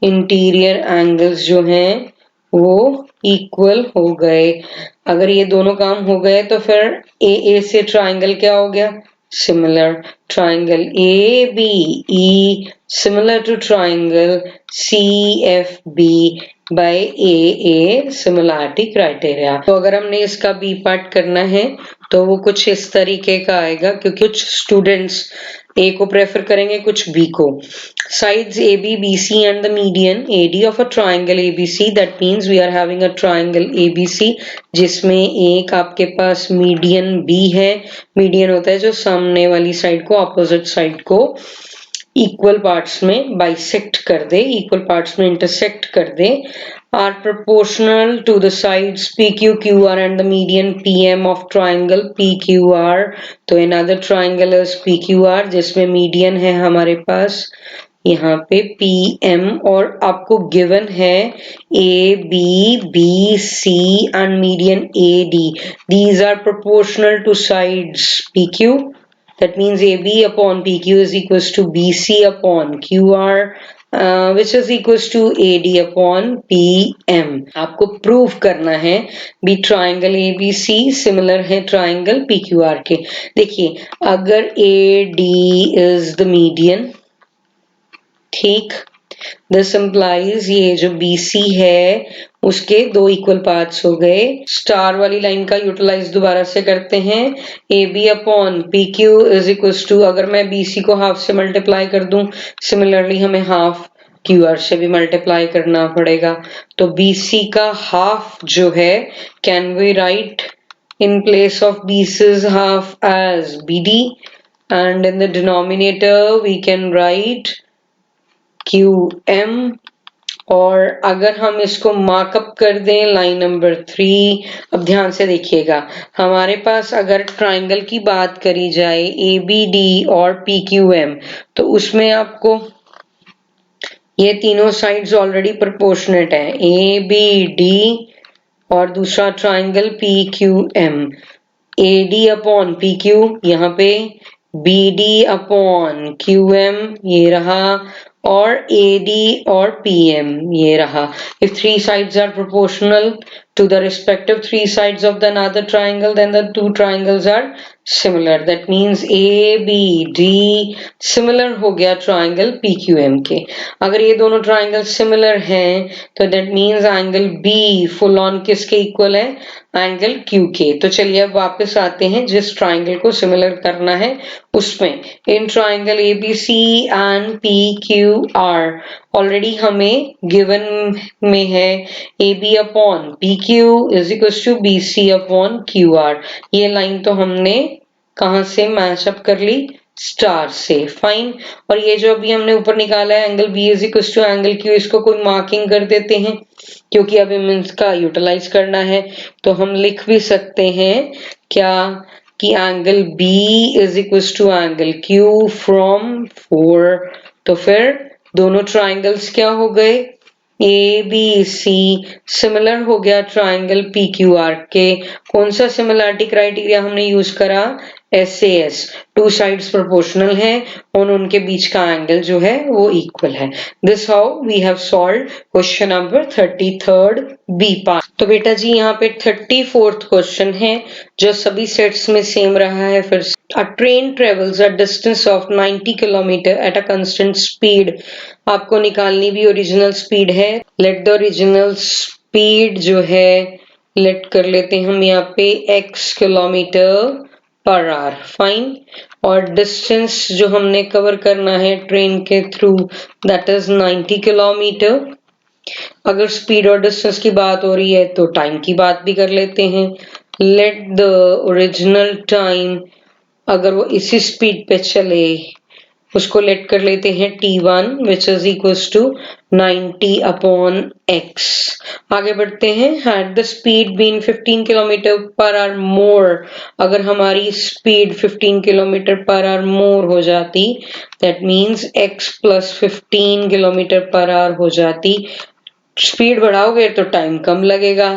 interior angles जो हैं वो इक्वल हो गए। अगर ये दोनों काम हो गए तो फिर AA से ट्राइंगल क्या हो गया, similar. Triangle ABE similar to triangle CFB by AA similarity criteria. तो अगर हमने इसका बी पार्ट करना है तो वो कुछ इस तरीके का आएगा, क्योंकि कुछ स्टूडेंट्स A को प्रेफर करेंगे कुछ B को। Sides AB, BC and the median AD of a triangle ABC, that means we are having a triangle ABC जिसमें एक आपके पास मीडियन B है। मीडियन होता है जो सामने वाली साइड को ऑपोजिट साइड को इक्वल पार्ट्स में बाइसेक्ट कर दे, इक्वल पार्ट्स में इंटरसेक्ट कर दे। are proportional to the sides PQ, QR and the median PM of triangle PQR। तो another triangle is PQR जिसमें median है हमारे पास यहाँ पे PM और आपको गिवन है AB, BC and median AD। These are proportional to sides PQ, that means AB upon PQ is equals to BC upon QR, which is equals to AD upon PM। आपको prove करना है भी triangle ABC similar है triangle PQR के। देखिए अगर AD is the median, ठीक, this implies ये जो BC है उसके दो इक्वल पार्ट्स हो गए। स्टार वाली लाइन का यूटिलाइज दोबारा से करते हैं। AB upon PQ is equal to, अगर मैं BC को हाफ से मल्टीप्लाई कर दूं, सिमिलरली हमें हाफ QR से भी मल्टीप्लाई करना पड़ेगा। तो BC का हाफ जो है can we write in place of basis half as BD, and in the denominator we can write QM। और अगर हम इसको मार्कअप कर दें लाइन नंबर 3, अब ध्यान से देखिएगा, हमारे पास अगर ट्राइंगल की बात करी जाए ABD और PQM, तो उसमें आपको ये तीनों साइड्स ऑलरेडी प्रोपोर्शनेट है, ABD और दूसरा triangle PQM, AD upon PQ यहाँ पे, BD अपॉन QM ये रहा, और AD और PM ये रहा। If three sides are proportional to the respective three sides of the another triangle, then the two triangles are similar. That means ABD similar हो गया triangle PQM के। अगर ये दोनों triangle similar हैं, तो that means angle B full on किसके equal है? एंगल Q के। तो चलिए अब वापस आते हैं जिस ट्राइंगल को सिमिलर करना है उसमें। In triangle ABC and PQR already हमें गिवन में है AB upon PQ is equal to BC upon QR। ये लाइन तो हमने कहां से मैचअप कर ली? स्टार से। फाइन। और ये जो अभी हमने ऊपर निकाला है angle B is equal to angle Q, इसको कोई मार्किंग कर देते हैं क्योंकि अब हमें इसका यूटिलाइज करना है। तो हम लिख भी सकते हैं क्या कि angle B is equal to angle Q from 4। तो फिर दोनों ट्राइंगल्स क्या हो गए? ABC सिमिलर हो गया ट्राइंगल PQR के। कौन सा सिमिलरिटी क्राइटेरिया हमने यूज करा? SAS, टू साइड्स प्रोपोर्शनल है और उनके बीच का एंगल जो है वो इक्वल है। This how we have solved question number 33rd B part. तो बेटा जी यहाँ पे 34th क्वेश्चन है जो सभी सेट्स में सेम रहा है। फिर A train travels a distance of 90 kilometre at a constant speed। आपको निकालनी भी ओरिजिनल स्पीड है। लेट द ओरिजिनल स्पीड जो है लेट कर लेते हैं हम यहाँ पे x kilometre per our. Fine. और डिस्टेंस जो हमने कवर करना है ट्रेन के थ्रू दैट इज 90 किलोमीटर। अगर स्पीड और डिस्टेंस की बात हो रही है तो टाइम की बात भी कर लेते हैं। लेट द ओरिजिनल टाइम, अगर वो इसी स्पीड पे चले उसको लेट कर लेते हैं T1 which is equal to 90 upon x। आगे बढ़ते हैं। Had the speed been 15 kilometre per hour more, अगर हमारी speed 15 kilometre per hour more हो जाती that means x plus 15 kilometre per hour हो जाती। स्पीड बढ़ाओगे तो टाइम कम लगेगा।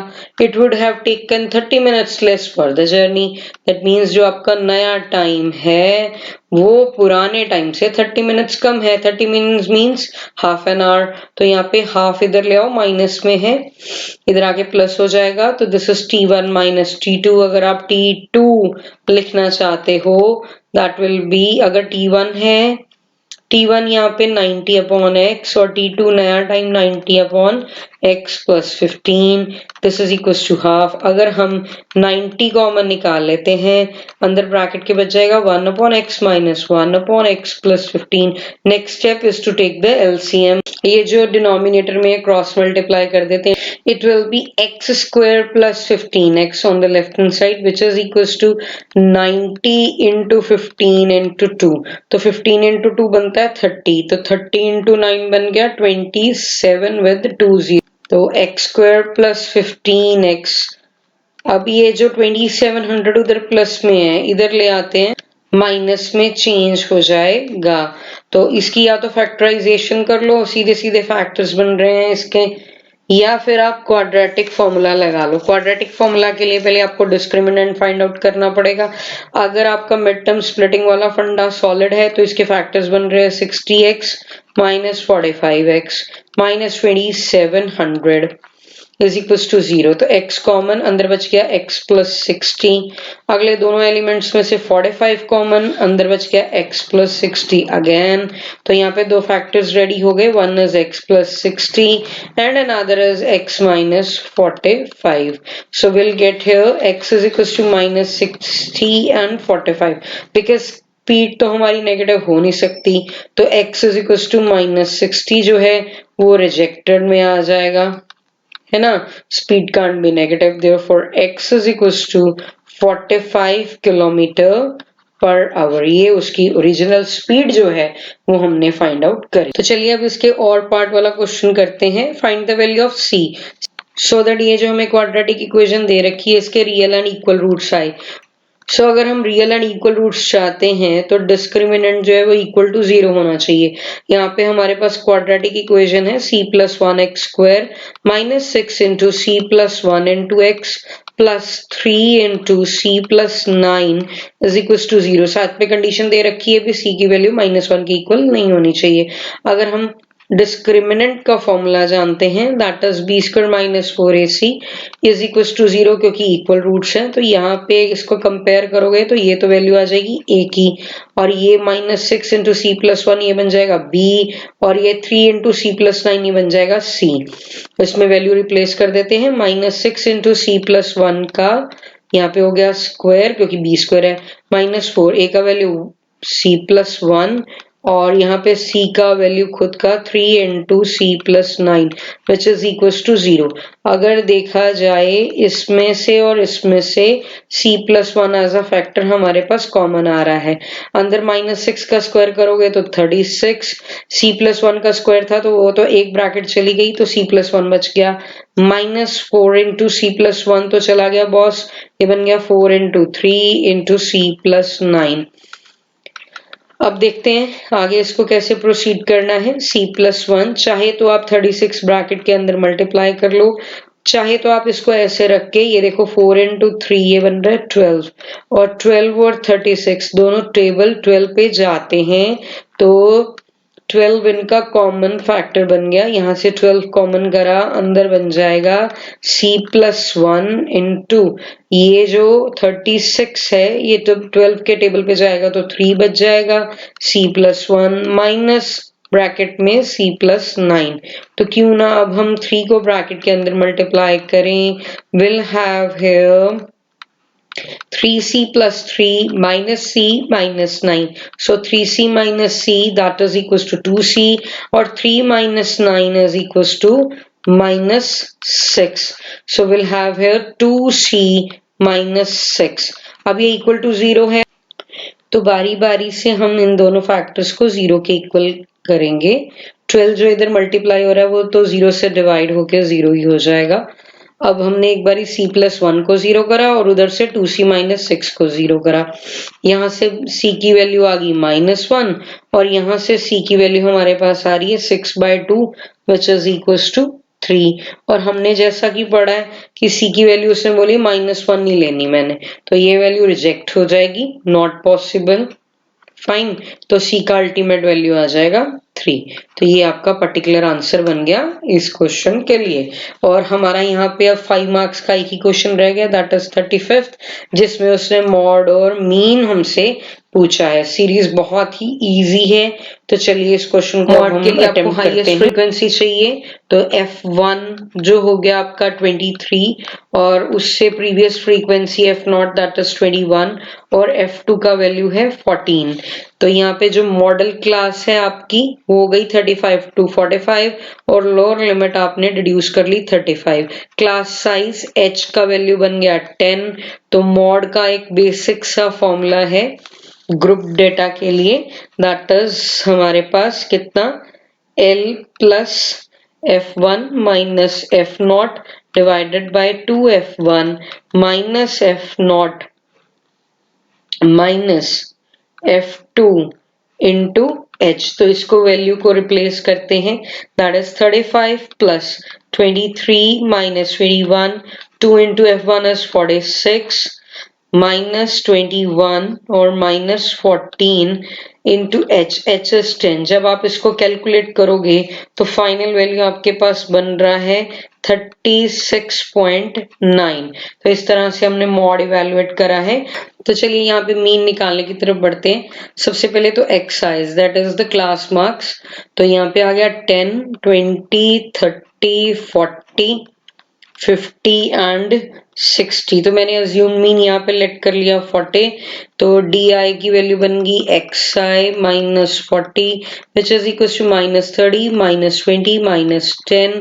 It would have taken 30 minutes less for the journey. That means जो आपका नया टाइम है वो पुराने टाइम से 30 मिनट्स कम है। 30 minutes means half an hour. तो यहाँ पे हाफ इधर ले आओ, माइनस में है, इधर आगे प्लस हो जाएगा। तो this is T1 minus T2। अगर आप T2 लिखना चाहते हो दैट विल बी, अगर T1 है T1 यहाँ पे 90 अपॉन x और T2 नया time 90 upon x plus 15, this is equal to half. अगर हम 90 कॉमन निकाल लेते हैं अंदर ब्रैकेट के बच जाएगा 1 upon x minus 1 upon x plus 15। Next step is to take the LCM। ये जो डिनोमिनेटर में क्रॉस मल्टीप्लाई कर देते हैं, it will be x square plus 15x on the left hand side which is equal to 90 into 15 into 2। तो 15 into 2 बनता है 30, तो 30 इंटू 9 बन गया 27 विद 2 0। तो x स्क्वायर प्लस 15x। अब ये जो 2700 उधर प्लस में है इधर ले आते हैं, माइनस में चेंज हो जाएगा। तो इसकी या तो फैक्टराइजेशन कर लो, सीधे सीधे फैक्टर्स बन रहे हैं इसके, या फिर आप क्वाड्रेटिक फॉर्मूला लगा लो। क्वाड्रेटिक फॉर्मूला के लिए पहले आपको डिस्क्रिमिनेंट फाइंड आउट करना पड़ेगा। अगर आपका मिड टर्म स्प्लिटिंग वाला फंडा सॉलिड है तो इसके फैक्टर्स बन रहे हैं 60x minus 45x minus 2700 is equal to 0। तो x कॉमन, अंदर बच गया x प्लस 60। अगले दोनों एलिमेंट्स में से 45 कॉमन, अंदर बच गया x प्लस 60 अगेन। तो यहाँ पे दो फैक्टर्स रेडी हो गए, one is x plus 60 and another is x minus 45। So will get here x is equal to minus 60 and 45 because speed तो हमारी नेगेटिव हो नहीं सकती। तो x is equal to minus 60 जो है वो रिजेक्टेड में आ जाएगा, है ना। Speed can't be negative, therefore x is equal to 45 kilometre per hour, ये उसकी ओरिजिनल स्पीड जो है वो हमने फाइंड आउट करी। तो चलिए अब इसके और पार्ट वाला क्वेश्चन करते हैं। Find the value of c so that ये जो हमें क्वाड्रेटिक इक्वेशन दे रखी है इसके रियल एंड इक्वल रूट्स आए। अगर हम रियल एंड इक्वल रूट्स चाहते हैं तो डिस्क्रिमिनेंट जो है वो इक्वल टू 0 होना चाहिए। यहाँ पे हमारे पास क्वाड्रेटिक इक्वेशन है c plus 1x square minus 6 into C plus 1 into X plus 3 into C plus 9 is equal to 0। साथ में कंडीशन दे रखी है भी c की वैल्यू -1 के इक्वल नहीं होनी चाहिए। अगर हम डिस्क्रिमिनेंट का फॉर्मूला जानते हैं that is B square minus 4ac is equal to 0 क्योंकि इक्वल रूट्स हैं। तो यहाँ पे इसको कंपेयर करोगे तो ये तो वैल्यू आ जाएगी a की, और ये -6 इंटू सी प्लस 1 ये बन जाएगा b, और ये 3 इंटू सी प्लस 9 ये बन जाएगा c। तो इसमें वैल्यू रिप्लेस कर देते हैं। -6 इंटू सी प्लस 1 का यहाँ पे हो गया स्क्वायर क्योंकि b स्क्वायर है, -4 a का वैल्यू c प्लस 1 और यहाँ पे c का वैल्यू खुद का 3 into C plus 9 which is equal to 0। अगर देखा जाए इसमें से और इसमें से c plus 1 as a factor हमारे पास कॉमन आ रहा है। अंदर -6 का स्क्वायर करोगे तो 36, c प्लस 1 का स्क्वायर था तो वो तो एक ब्रैकेट चली गई तो c प्लस 1 बच गया। -4 इंटू सी प्लस 1 तो चला गया बॉस, ये बन गया 4 इंटू 3 इंटू सी प्लस 9। अब देखते हैं आगे इसको कैसे प्रोसीड करना है। c प्लस 1 चाहे तो आप 36 ब्रैकेट के अंदर मल्टीप्लाई कर लो, चाहे तो आप इसको ऐसे रख के ये देखो 4 इंटू 3 ये बन रहा है 12, और 12 और 36 दोनों टेबल 12 पे जाते हैं तो 12 इनका कॉमन फैक्टर बन गया। यहाँ से 12 कॉमन करा अंदर बन जाएगा c प्लस 1 इंटू ये जो 36 है ये तो 12 के टेबल पे जाएगा तो 3 बच जाएगा, c प्लस 1 माइनस ब्रैकेट में c प्लस 9। तो क्यों ना अब हम 3 को ब्रैकेट के अंदर मल्टीप्लाई करें। Will have here 3c plus 3 minus c minus 9. So 3c minus c that is equals to 2c, और 3 minus 9 is equals to minus 6. So we'll have here 2c minus 6. अब ये equal to 0 है तो बारी बारी से हम इन दोनों फैक्टर्स को 0 के इक्वल करेंगे। 12 जो इधर मल्टीप्लाई हो रहा है वो तो 0 से डिवाइड होके 0 ही हो जाएगा। अब हमने एक बारी c प्लस 1 को 0 करा और उधर से 2c माइनस 6 को 0 करा। यहाँ से c की वैल्यू आ गई -1 और यहाँ से c की वैल्यू हमारे पास आ रही है 6/2 विच इज इक्वल टू 3। और हमने जैसा कि पढ़ा है कि c की वैल्यू उसने बोली -1 नहीं लेनी मैंने, तो ये वैल्यू रिजेक्ट हो जाएगी, नॉट पॉसिबल। फाइन, तो c का अल्टीमेट वैल्यू आ जाएगा 3। तो ये आपका पर्टिकुलर आंसर बन गया इस क्वेश्चन के लिए। और हमारा यहाँ पे अब 5 मार्क्स का एक ही क्वेश्चन रह गया दैट इज 35th, जिसमें उसने मॉड और मीन हमसे पूछा है। सीरीज बहुत ही इजी है, तो चलिए इस क्वेश्चन को हम अटेम्प्ट करते हैं। फ्रीक्वेंसी चाहिए तो f1 जो हो गया आपका 23 और उससे previous frequency f0 that is 21 और f2 का वैल्यू है 14। तो यहाँ पे जो मॉडल क्लास है आपकी वो हो गई 35 to 45 और लोअर लिमिट आपने डिड्यूस कर ली 35। क्लास साइज h का वैल्यू बन गया 10। तो मॉड का एक बेसिक सा फॉर्मूला है ग्रुप डेटा के लिए दैट इज हमारे पास कितना L plus f1 minus f0 divided by 2f1 minus f0 minus f2 into h। तो इसको वैल्यू को रिप्लेस करते हैं that is 35 plus 23 minus 21, 2 into f1 is 46 minus 21 और माइनस 14 इंटू h इज 10। जब आप इसको कैलकुलेट करोगे तो फाइनल वैल्यू आपके पास बन रहा है 36.9। तो इस तरह से हमने मॉड इवेलुएट करा है। तो चलिए यहाँ पे मीन निकालने की तरफ बढ़ते हैं। सबसे पहले तो excise that is the class marks. तो यहाँ पे आ गया 10, 20, 30, 40, 50 एंड 60। तो मैंने अज्यूम मीन यहाँ पे लेट कर लिया 40। तो di की वैल्यू बन गई xi minus 40 which is equal to minus 30 minus 20 minus 10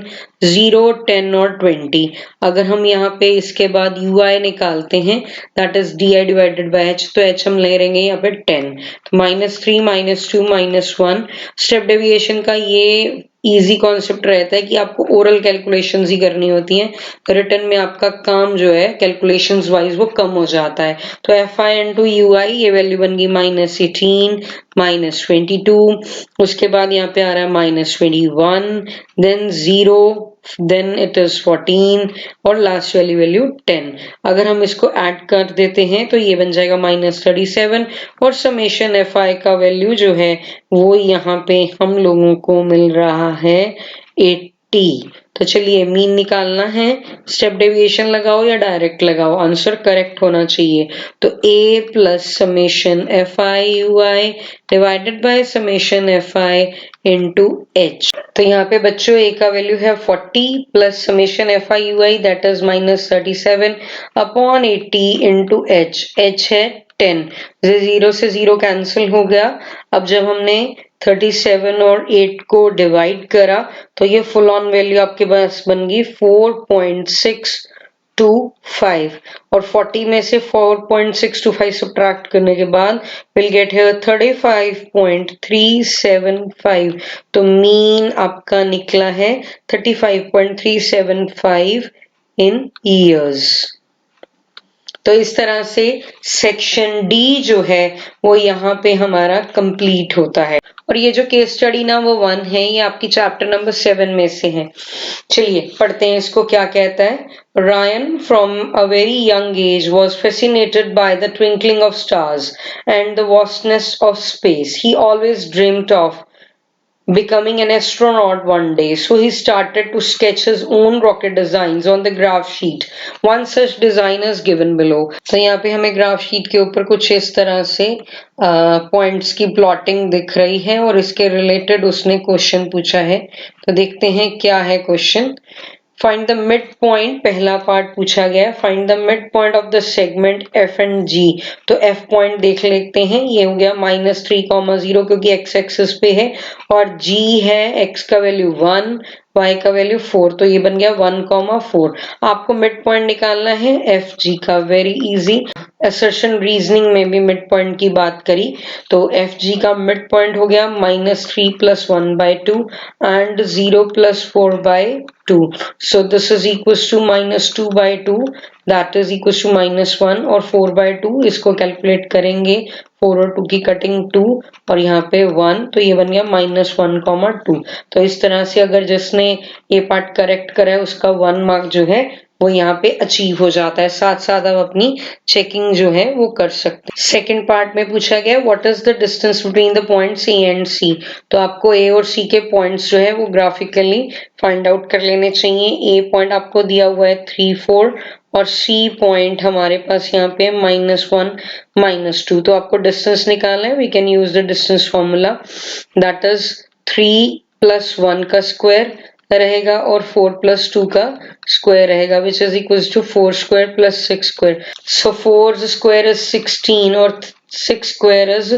0 10 और 20। अगर हम यहाँ पे इसके बाद ui निकालते हैं that is di divided by h, तो h हम ले रहेंगे यहाँ पे 10। तो -3 -2 -1। स्टेप डेविएशन का ये इजी कॉन्सेप्ट रहता है कि आपको ओरल कैलकुलेशंस ही करनी होती हैं, रिटर्न में आपका काम जो है कैलकुलेशंस वाइज वो कम हो जाता है। तो fi इंटू ui ये वैल्यू बन गई -18 -22। उसके बाद यहाँ पे आ रहा है -21 देन 0 देन इट इज 14 और लास्ट वाली वैल्यू 10। अगर हम इसको ऐड कर देते हैं तो ये बन जाएगा -37 और समेशन fi का वैल्यू जो है वो यहाँ पे हम लोगों को मिल रहा है 80। तो चलिए मीन निकालना है, स्टेप डेविएशन लगाओ या डायरेक्ट लगाओ, आंसर करेक्ट होना चाहिए। तो a plus summation fi ui divided by summation fi into h। तो यहाँ पे बच्चों a का वैल्यू है 40 plus summation fi ui that is -37 upon 80 into h है 10। 0 से 0 कैंसिल हो गया। अब जब हमने 37 और 8 को डिवाइड करा तो ये फुल ऑन वैल्यू आपके पास बन गई 4.625 और 40 में से 4.625 सब्ट्रैक्ट करने के बाद विल गेट हियर 35.375। तो मीन आपका निकला है 35.375 इन ईयर्स। तो इस तरह से सेक्शन डी जो है वो यहाँ पे हमारा कंप्लीट होता है। और ये जो केस स्टडी ना वो 1 है, ये आपकी चैप्टर नंबर 7 में से है। चलिए पढ़ते हैं इसको क्या कहता है। Ryan from a very young age was fascinated by the twinkling of stars and the vastness of space. He always dreamt of becoming an astronaut one day, so he started to sketch his own rocket designs on the graph sheet. One such design is given below. तो यहाँ पे हमें graph sheet के ऊपर कुछ इस तरह से पॉइंट्स की प्लॉटिंग दिख रही है और इसके रिलेटेड उसने क्वेश्चन पूछा है। तो देखते हैं क्या है question. Find the mid point, पहला पार्ट पूछा गया। Find the mid point of the segment F and G. तो एफ पॉइंट देख लेते हैं, ये हो गया -3,0 क्योंकि एक्स एक्सिस पे है और जी है एक्स का वैल्यू 1 y का वैल्यू 4, तो ये बन गया 1,4। आपको मिड पॉइंट निकालना है एफ जी का, वेरी इजी। असर्शन रीजनिंग में भी मिड पॉइंट की बात करी तो एफ जी का मिड पॉइंट हो गया -3 + 1/2 and 0 + 4/2। So this is equals to -2/2 that is equals to -1 और 4/2 इसको कैलकुलेट करेंगे, 4 और 2 की कटिंग 2 और यहाँ पे 1, तो ये बन गया -1,2। तो इस तरह से अगर जिसने ये पार्ट करेक्ट करा है उसका 1 मार्क जो है वो यहाँ पे अचीव हो जाता है। साथ साथ आप अपनी चेकिंग जो है वो कर सकते हैं। सेकंड पार्ट में पूछा गया what is the distance between the points A and C. तो आपको ए और सी के पॉइंट्स जो है वो ग्राफिकली फाइंड आउट कर लेने चाहिए। ए पॉइंट आपको दिया हुआ है 3 4 और सी पॉइंट हमारे पास यहाँ पे -1 -2। तो आपको डिस्टेंस निकालना है, we can use the distance formula that is 3 + 1 का स्क्वायर रहेगा और 4 + 2 का स्क्वायर रहेगा which is equals to 4 square + 6 square. So 4 square is 16 और 6 स्क्वायर इज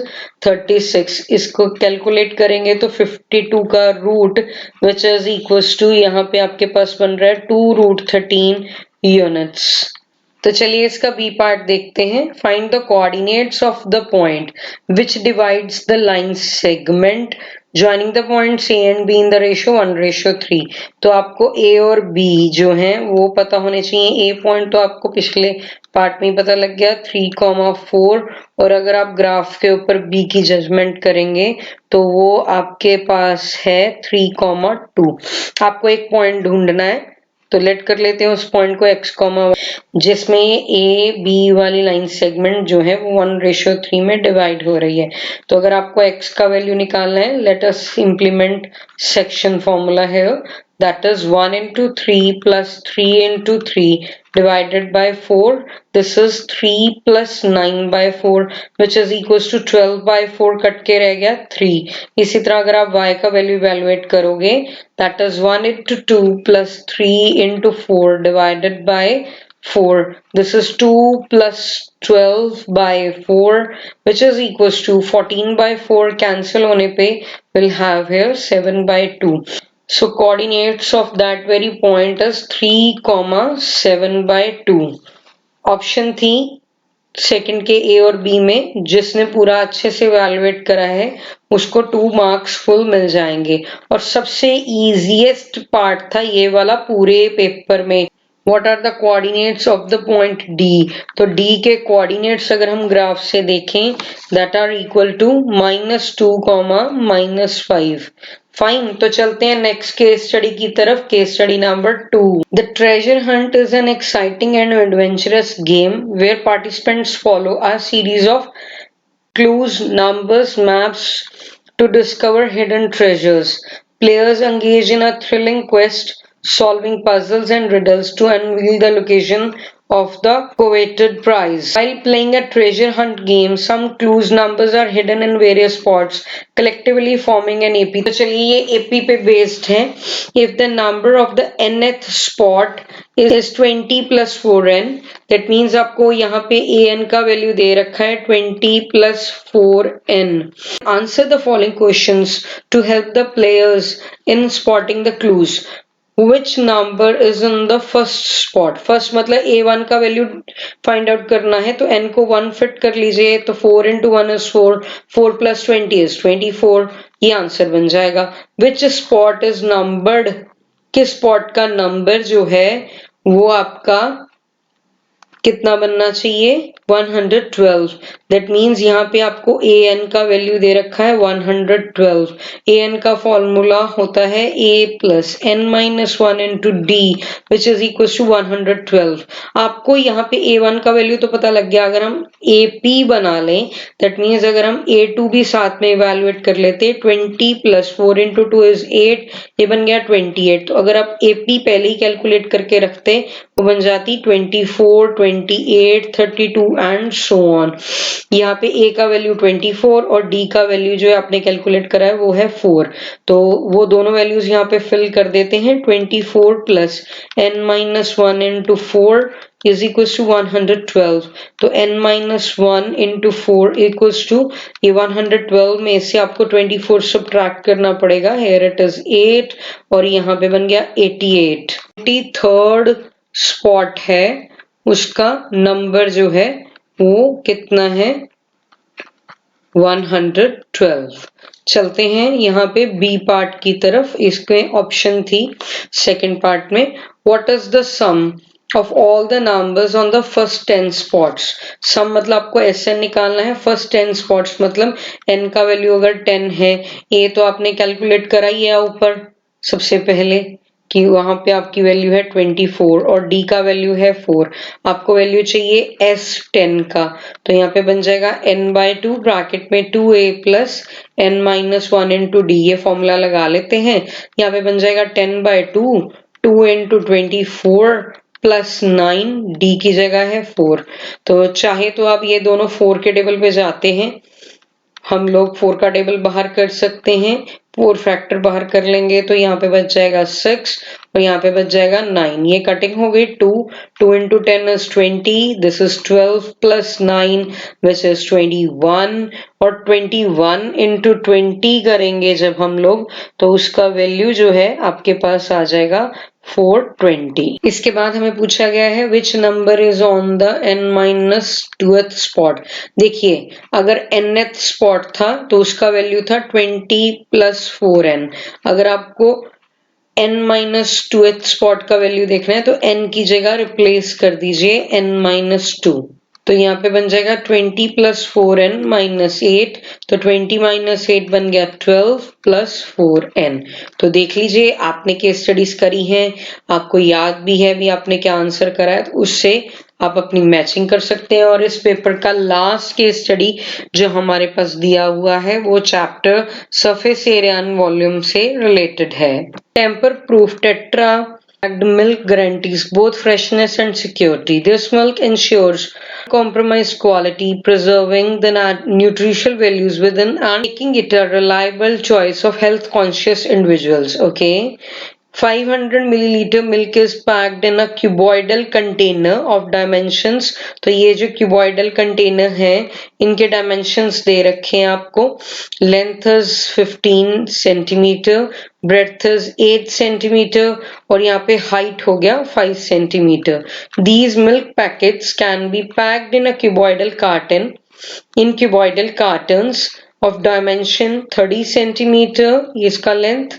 36। इसको कैलकुलेट करेंगे तो 52 का root which is equals to यहाँ पे आपके पास बन रहा है 2√13 यूनिट्स। तो चलिए इसका बी पार्ट देखते हैं। Find the coordinates of the point which divides the line segment joining the points A and be in the ratio 1:3। तो आपको ए और बी जो है वो पता होने चाहिए। ए पॉइंट तो आपको पिछले पार्ट में ही पता लग गया 3,4 और अगर आप ग्राफ के ऊपर बी की जजमेंट करेंगे तो वो आपके पास है 3,2। आपको एक पॉइंट ढूंढना है तो लेट कर लेते हैं उस पॉइंट को x, जिसमें ए बी वाली लाइन सेगमेंट जो है वो 1:3 में डिवाइड हो रही है। तो अगर आपको x का वैल्यू निकालना है, let us implement section formula है that is 1 into 3 plus 3 into 3 divided by 4. This is 3 plus 9/4 which is equals to 12/4 cut के रह गया 3। इसी तरह अगर आप y का वैल्यू इवेलुएट करोगे that is 1 into 2 plus 3 into 4 divided by 4. This is 2 plus 12 by 4, which is equals to 14 by 4 cancel होने पे we'll have here 7 by 2. So coordinates of that very point is 3, 7 by 2. Option थी second के ए और B में, जिसने पूरा अच्छे से इवैल्यूएट करा है उसको 2 मार्क्स फुल मिल जाएंगे। और सबसे इजीएस्ट पार्ट था ये वाला पूरे पेपर में, what are the coordinates of the point D. तो डी के कोऑर्डिनेट्स अगर हम ग्राफ से देखें that are equal to -2, -5। Fine, तो चलते हैं नेक्स्ट केस स्टडी की तरफ। Case study number 2। The treasure hunt is an exciting and adventurous game where participants follow a series of clues, numbers, maps to discover hidden treasures. Players engage in a thrilling quest, solving puzzles and riddles to unveil the location of the coveted prize. While playing a treasure hunt game, some clues, numbers are hidden in various spots, collectively forming an AP. तो चलिए ये AP पे based है। If the number of the nth spot is 20 plus 4n, that means आपको यहाँ पे an का value दे रखा है 20 plus 4n. Answer the following questions to help the players in spotting the clues. Which number is in the first spot? First मतलब a1 का value find out करना है, तो n को 1 फिट कर लीजिए, तो 4 into 1 is 4, 4 plus 20 is 24, ये आंसर बन जाएगा। Which spot is numbered? किस स्पॉट का नंबर जो है वो आपका कितना बनना चाहिए 112। दैट मीन्स यहाँ पे आपको an का वैल्यू दे रखा है 112। an का फॉर्मूला होता है a plus n minus 1 into D which is equal to 112। आपको यहाँ पे a1 का वैल्यू तो पता लग गया। अगर हम ap बना लें दैट मीन्स अगर हम a2 भी साथ में इवेलुएट कर लेते 20 प्लस 4 इंटू 2 इज 8, ये बन गया 28। तो अगर आप ap पहले ही कैलकुलेट करके रखते वो बन जाती 24, 28, 32 एंड सो ऑन। यहाँ पे a का वैल्यू 24 और d का वैल्यू जो है आपने कैलकुलेट करा है वो है 4। तो वो दोनों वैल्यूज यहाँ पे फिल कर देते हैं। 24 plus n minus 1 into 4 is equal to 112। तो n minus 1 into 4 equals to ये 112 में से आपको 24 सब्ट्रैक्ट करना पड़ेगा। हेयर इट इज 8 और यहाँ पे बन गया 88। 83rd स्पॉट है, उसका नंबर जो है वो कितना है 112। चलते हैं यहाँ पे बी पार्ट की तरफ। इसमें ऑप्शन थी सेकंड पार्ट में what is the sum of all the numbers on the first 10 spots. Sum मतलब आपको SN निकालना है। फर्स्ट 10 स्पॉट्स मतलब n का वैल्यू अगर 10 है, a तो आपने कैलकुलेट करा ही है ऊपर सबसे पहले कि वहां पे आपकी वैल्यू है 24 और d का वैल्यू है 4। आपको वैल्यू चाहिए S10 का, तो यहाँ पे बन जाएगा n/2 ब्रैकेट में 2a plus n minus 1 into D. ये फॉर्मूला लगा लेते हैं। यहाँ पे बन जाएगा 10/2, 2 इंटू 24 प्लस 9, d की जगह है 4। तो चाहे तो आप ये दोनों 4 के टेबल पे जाते हैं, हम लोग 4 का टेबल बाहर कर सकते हैं। 4 फैक्टर बाहर कर लेंगे तो यहाँ पे बच जाएगा 6 और यहाँ पे बच जाएगा 9। ये कटिंग हो गई 2 into 10 is 20, this is 12 plus 9 which is 21 और 21 इंटू 20 करेंगे जब हम लोग तो उसका वैल्यू जो है आपके पास आ जाएगा 420। इसके बाद हमें पूछा गया है which number is on the n-2th spot. देखिए अगर nth स्पॉट था तो उसका वैल्यू था 20 प्लस 4n। अगर आपको n-2th स्पॉट का वैल्यू देखना है तो n की जगह रिप्लेस कर दीजिए n-2। तो यहाँ पे बन जाएगा 20 प्लस 4n माइनस 8, तो 20 माइनस 8 बन गया 12 प्लस 4n। तो देख लीजिए आपने केस स्टडीज करी हैं, आपको याद भी है भी आपने क्या आंसर करा है, तो उससे आप अपनी मैचिंग कर सकते हैं। और इस पेपर का लास्ट केस स्टडी जो हमारे पास दिया हुआ है वो chapter surface area and volume से रिलेटेड है। Tamper proof tetra milk guarantees both freshness and security. This milk ensures compromised quality, preserving the nutritional values within and making it a reliable choice of health conscious individuals. Okay. 500 milliliter milk is packed in a cuboidal container of dimensions। तो ये जो cuboidal container है इनके dimensions दे रखे हैं आपको। Length is 15 centimeter, breadth is 8 centimeter और यहाँ पे height हो गया 5 centimeter। These milk packets can be packed in a cuboidal carton in cuboidal cartons of dimension 30 centimeter, ये इसका लेंथ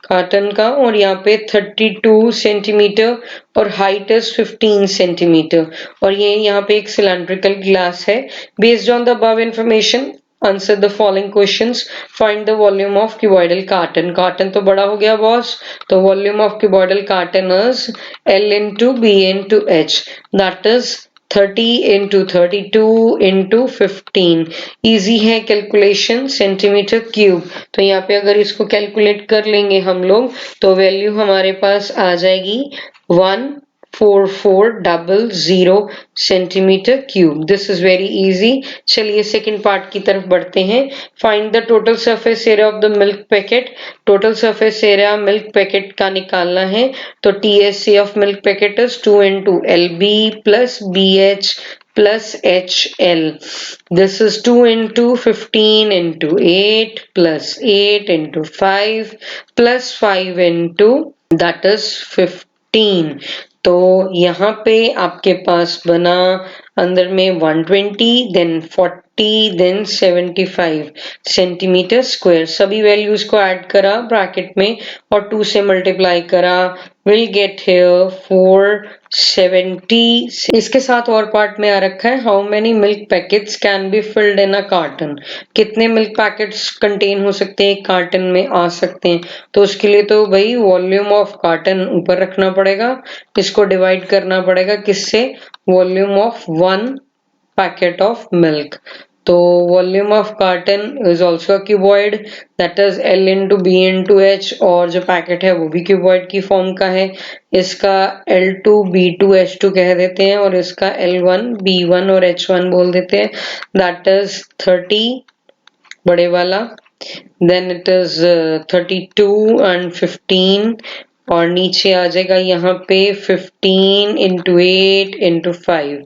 कार्टन का, और यहाँ पे 32 सेंटीमीटर और हाइट इज 15 सेंटीमीटर, और ये यहाँ पे एक सिलेंड्रिकल ग्लास है। Based on the above information answer the following questions. Find the volume of cuboidal carton. Carton तो बड़ा हो गया बॉस, तो volume of cuboidal carton is L into B into H, that is 30 into 32 into 15। Easy है calculation, centimetre cube. तो यहाँ पे अगर इसको कैलकुलेट कर लेंगे हम लोग तो वैल्यू हमारे पास आ जाएगी 14400 centimetre cube. This is very easy. चलिए सेकंड पार्ट की तरफ बढ़ते हैं। Find the total surface area of the milk packet. Total surface area milk packet का निकालना है तो TSA of milk packet is 2 into LB plus BH plus HL। This is 2 into 15 into 8 plus 8 into 5 plus 5 into that is 15। तो यहाँ पे आपके पास बना अंदर में 120 देन 40 देन 75 सेंटीमीटर स्क्वायर। सभी वैल्यूज को ऐड करा ब्रैकेट में और 2 से मल्टीप्लाई करा, विल गेट हियर 470। इसके साथ और पार्ट में आ रखा है how many milk packets can be filled in a carton. कितने मिल्क पैकेट्स कंटेन हो सकते हैं एक कार्टन में आ सकते हैं। तो उसके लिए तो भाई वॉल्यूम ऑफ कार्टन ऊपर रखना पड़ेगा, इसको डिवाइड करना पड़ेगा किससे, volume of 1 packet of milk. तो volume of carton is also cuboid, that is L into B into H, और जो पैकेट है वो भी क्यूबॉइड की फॉर्म का है। इसका L2 B2 H2 कह देते हैं और इसका L1 B1 और H1 बोल देते हैं, दैट इज 30 बड़े वाला, देन इट इज 32 एंड 15, और नीचे आ जाएगा यहाँ पे 15 into 8 into 5।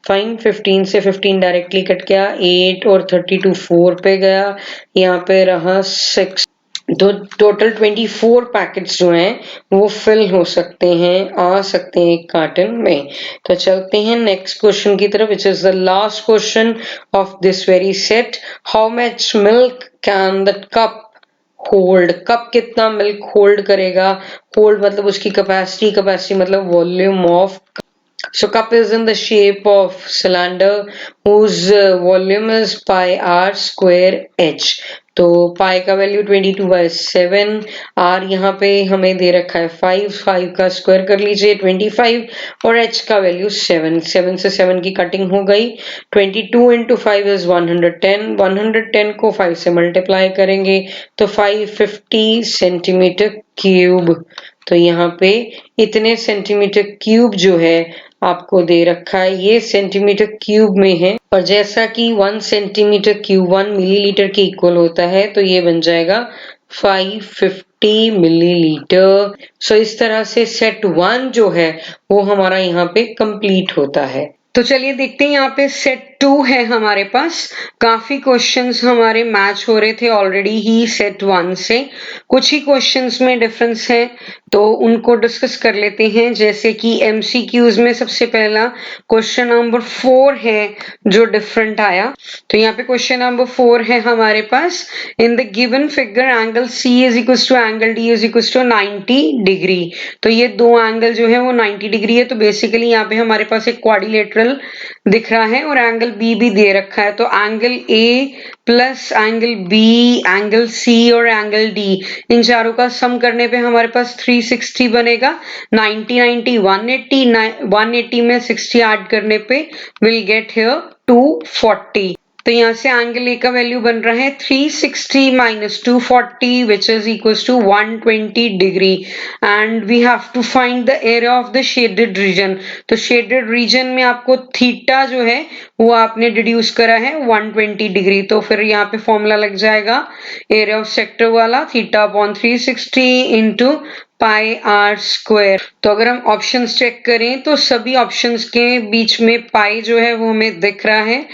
फाइन, 15 से 15 डायरेक्टली कट गया, 8 और 32 4 पे गया, यहाँ पे रहा 6। तो टोटल 24 पैकेट्स जो हैं वो फिल हो सकते हैं, आ सकते हैं एक कार्टन में। तो चलते हैं नेक्स्ट क्वेश्चन की तरफ, which is the last question of this very set. How much milk can the cup hold. Cup कितना मिल्क होल्ड करेगा, होल्ड मतलब उसकी कैपेसिटी, कैपेसिटी मतलब volume of. So cup is in the shape of cylinder whose volume is pi r square h। तो पाई का value 22/7, r यहाँ पे हमें दे रखा है 5 का स्क्वायर कर लीजिए 25, और h का वैल्यू 7 से 7 की कटिंग हो गई। 22 into 5 is 110, 110 को 5 से मल्टीप्लाई करेंगे तो 550 सेंटीमीटर क्यूब। तो यहाँ पे इतने सेंटीमीटर क्यूब जो है आपको दे रखा है, ये सेंटीमीटर क्यूब में है, और जैसा कि 1 सेंटीमीटर क्यूब 1 मिलीलीटर के इक्वल होता है तो ये बन जाएगा 550 मिलीलीटर। सो इस तरह से सेट 1 जो है वो हमारा यहाँ पे कंप्लीट होता है। तो चलिए देखते हैं यहाँ पे सेट 2 है हमारे पास। काफी क्वेश्चंस हमारे मैच हो रहे थे ऑलरेडी ही सेट 1 से, कुछ ही क्वेश्चंस में डिफरेंस है तो उनको डिस्कस कर लेते हैं। जैसे कि MCQs में सबसे पहला क्वेश्चन नंबर 4 है जो डिफरेंट आया। तो यहाँ पे क्वेश्चन नंबर 4 है हमारे पास, in the given figure angle C is equal to angle D is equal to 90 degree. तो ये दो एंगल जो है वो 90 डिग्री है, तो बेसिकली यहाँ पे हमारे पास एक क्वाड्रिलेटरल दिख रहा है और एंगल B भी दे रखा है। तो angle A plus angle B, angle C और एंगल D, इन चारों का सम करने पे हमारे पास 360 बनेगा। 90 90 180, 180 में 60 ऐड करने पे विल गेट हियर 240। तो यहाँ से एंगल A का वैल्यू बन रहा है 360 minus 240 which is equals to 120 degree, and we have to find the area of the shaded region. तो शेडेड रीजन में आपको थीटा जो है वो आपने डिड्यूस करा है 120 डिग्री, तो फिर यहाँ पे फॉर्मूला लग जाएगा एरिया ऑफ सेक्टर वाला, theta upon 360 into pi are square. तो अगर हम ऑप्शंस चेक करें तो सभी ऑप्शंस के बीच में पाई जो है वो हमें दिख रहा है,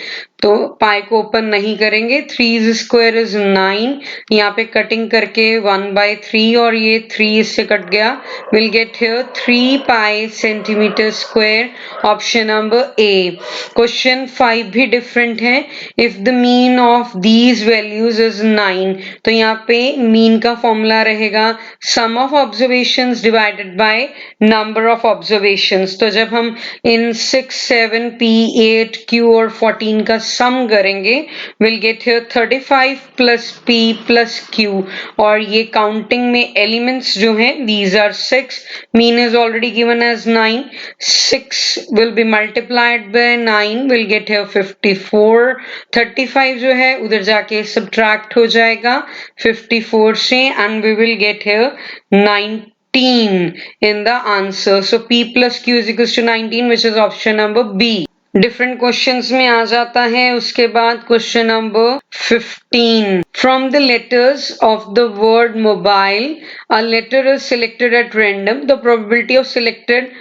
तो पाई को ओपन नहीं करेंगे। 3 स्क्वायर इज 9, यहाँ पे कटिंग करके 1/3 और ये 3 इससे कट गया, will get here 3 pi centimetre square. Option number A. Question 5 भी डिफरेंट है। If the mean of these values is 9, तो यहाँ पे मीन का फॉर्मूला रहेगा sum of observations divided by number of observations. तो जब हम इन 6, 7, P, 8, Q और 14 का सम करेंगे, will get here 35 plus P plus Q, और ये काउंटिंग में एलिमेंट्स जो हैं these are 6, mean is already given as 9, 6 will be multiplied by 9, will get here 54, 35 जो है उधर जाके subtract हो जाएगा 54 से, and we will get here 19 in the answer. So P plus Q is equals to 19, which is option number B. Different questions में आ जाता है। उसके बाद question number 15। From the letters of the word mobile a letter is selected at random, the probability of selected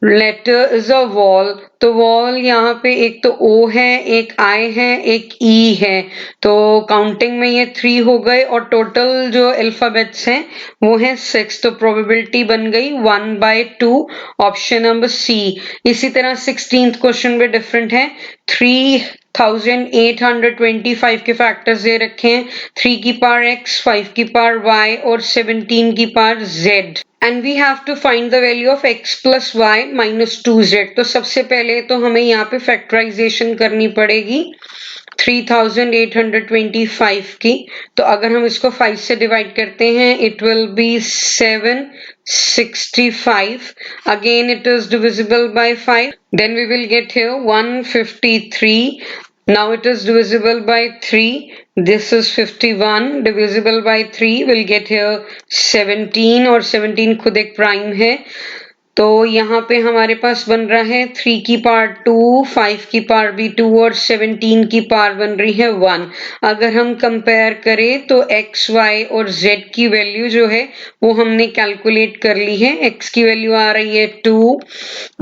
letter is a vowel. तो vowel यहाँ पे एक तो O है, एक I है, एक E है, तो काउंटिंग में ये 3 हो गए और टोटल जो अल्फाबेट्स हैं वो है 6, तो प्रोबेबिलिटी बन गई 1/2, ऑप्शन नंबर सी। इसी तरह 16th क्वेश्चन भी डिफरेंट है। 3825 के फैक्टर्स दे रखे हैं, 3 की पावर x, 5 की पावर y और 17 की power z, and we have to find the value of x plus y minus 2z। तो सबसे पहले तो हमें यहाँ पे फैक्टराइजेशन करनी पड़ेगी 3825 की। तो अगर हम इसको 5 से डिवाइड करते हैं, it will be 765, again it is divisible by 5, then we will get here 153, now it is divisible by 3, this is 51 divisible by 3, will get here 17, और 17 खुद एक प्राइम है, तो यहाँ पे हमारे पास बन रहा है 3 की पावर 2, 5 की पावर भी 2 और 17 की पावर बन रही है 1। अगर हम कंपेयर करें तो x, y और z की वैल्यू जो है वो हमने कैलकुलेट कर ली है। x की वैल्यू आ रही है 2,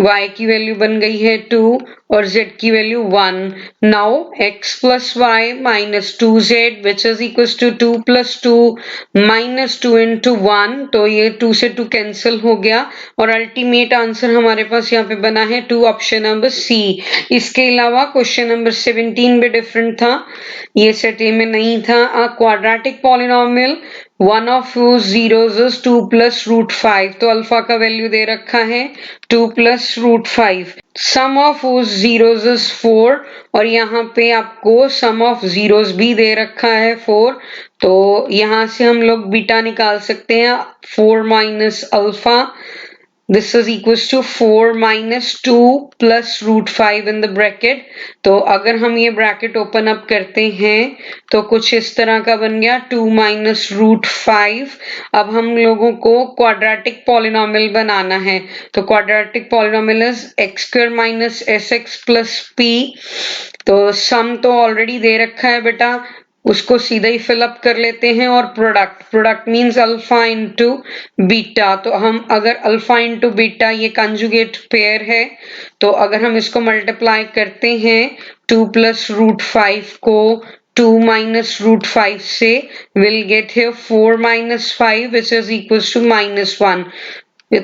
y की वैल्यू बन गई है 2 और z की value 1। Now x plus y minus 2z which is equals to 2 plus 2 minus 2 into 1, तो ये 2 से 2 कैंसिल हो गया और अल्टीमेट आंसर हमारे पास यहाँ पे बना है 2, ऑप्शन नंबर सी। इसके अलावा क्वेश्चन नंबर 17 भी डिफरेंट था, ये सेट ए में नहीं था। A quadratic polynomial one of whose zeros is 2 plus root 5, तो अल्फा का वैल्यू दे रखा है 2 plus root 5, sum of whose zeros is 4, और यहाँ पे आपको sum of zeros भी दे रखा है 4, तो यहाँ से हम लोग बीटा निकाल सकते हैं 4 minus alpha, this is equals to 4 minus 2 plus root 5 in the bracket। तो अगर हम ये ब्रैकेट ओपन अप करते हैं तो कुछ इस तरह का बन गया 2 minus root 5। अब हम लोगों को क्वाड्रेटिक पॉलिनोमियल बनाना है, तो quadratic polynomial is x square minus sx plus p। तो सम तो ऑलरेडी दे रखा है बेटा, उसको सीधा ही फिलअप कर लेते हैं, और product means alpha into beta. तो हम अगर अल्फा इनटू बीटा ये कंजुगेट पेयर है, तो अगर हम इसको मल्टीप्लाई करते हैं 2 प्लस रूट 5 को 2 माइनस रूट 5 से, will get here 4 minus 5 which is equals to -1।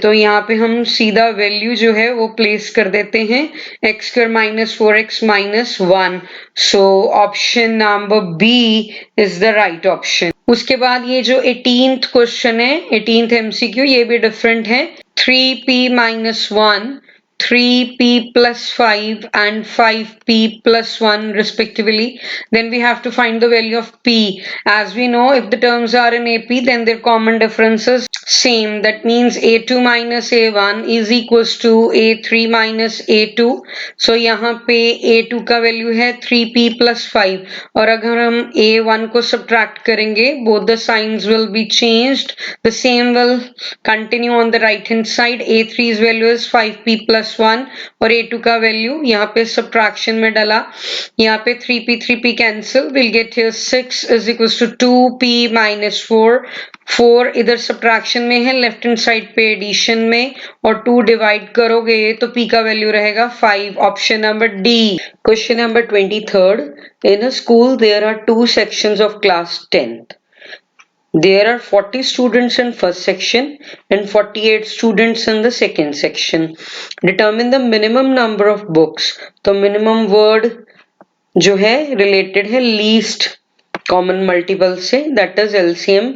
तो यहाँ पे हम सीधा वैल्यू जो है वो प्लेस कर देते हैं x square minus 4x minus 1। So option number B is the right option. उसके बाद ये जो 18th क्वेश्चन है, 18th MCQ, ये भी डिफरेंट है। 3p minus 1, 3p plus 5 and 5p plus 1 respectively, then we have to find the value of p. As we know, if the terms are in AP, then their common difference is same, that means a2 minus a1 is equals to a3 minus a2। so यहाँ पे a2 का value है 3p plus 5, और अगर हम a1 को subtract करेंगे, both the signs will be changed, the same will continue on the right hand side, a3's value is 5p plus +1 और A2 का वैल्यू यहाँ पे सब्ट्रैक्शन में डाला, यहाँ पे 3p cancel, will get here 6 is equal to 2p minus 4 इधर subtraction में है, लेफ्ट हैंड साइड पे एडिशन में, और 2 डिवाइड करोगे तो p का वैल्यू रहेगा 5, option number D. Question number 23rd, in a school there are 2 sections of class 10th. There are 40 students in first section and 48 students in the second section. Determine the minimum number of books. तो minimum word जो है related है least common multiple से, that is LCM,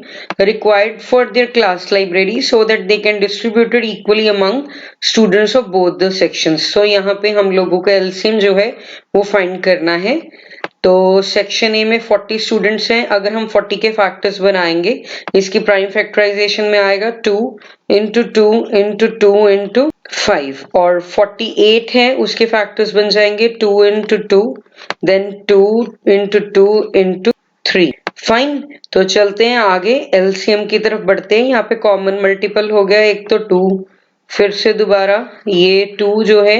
required for their class library so that they can distribute it equally among students of both the sections. So यहाँ पे हम लोगों का LCM जो है वो find करना है। तो सेक्शन ए में 40 स्टूडेंट्स हैं, अगर हम 40 के फैक्टर्स बनाएंगे, इसकी प्राइम फैक्टराइजेशन में आएगा 2 into 2 into 2 into 5, और 48 है उसके फैक्टर्स बन जाएंगे 2 into 2 then 2 into 2 into 3। Fine, तो चलते हैं आगे, एलसीएम की तरफ बढ़ते हैं। यहाँ पे कॉमन मल्टीपल हो गया एक तो 2, फिर से दोबारा ये 2 जो है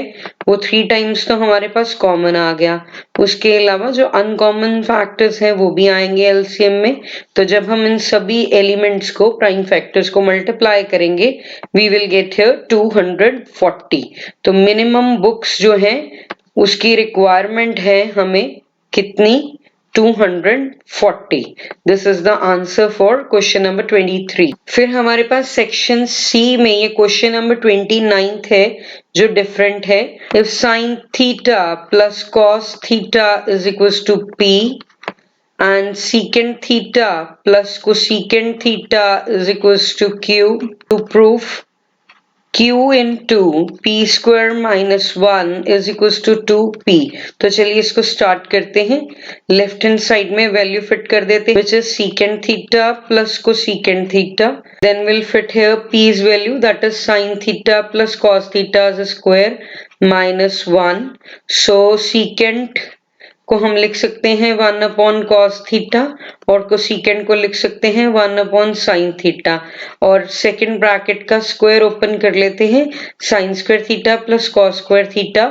वो 3 टाइम्स तो हमारे पास कॉमन आ गया, उसके अलावा जो अनकॉमन फैक्टर्स हैं वो भी आएंगे एलसीएम में। तो जब हम इन सभी एलिमेंट्स को, प्राइम फैक्टर्स को मल्टीप्लाई करेंगे, वी विल गेट हियर 240। तो मिनिमम बुक्स जो है उसकी रिक्वायरमेंट है हमें कितनी, 240। This is the answer for question number 23। फिर हमारे पास सेक्शन सी में ये क्वेश्चन नंबर 29 है जो डिफरेंट है। If sine theta plus cos theta is equal to P and secant theta plus cosecant theta is equals to q, to prove q into p square minus 1 is equals to 2p। तो चलिए इसको start करते हैं। Left hand side में value fit कर देते हैं, which is secant theta plus cosecant theta, then we'll fit here p's value, that is sin theta plus cos theta's square minus 1। so secant को हम लिख सकते हैं 1 अपॉन कॉस थीटा, और कोसेकेंट को लिख सकते हैं 1 अपॉन साइन थीटा, और सेकंड ब्रैकेट का स्क्वायर ओपन कर लेते हैं, sign square theta plus cos square theta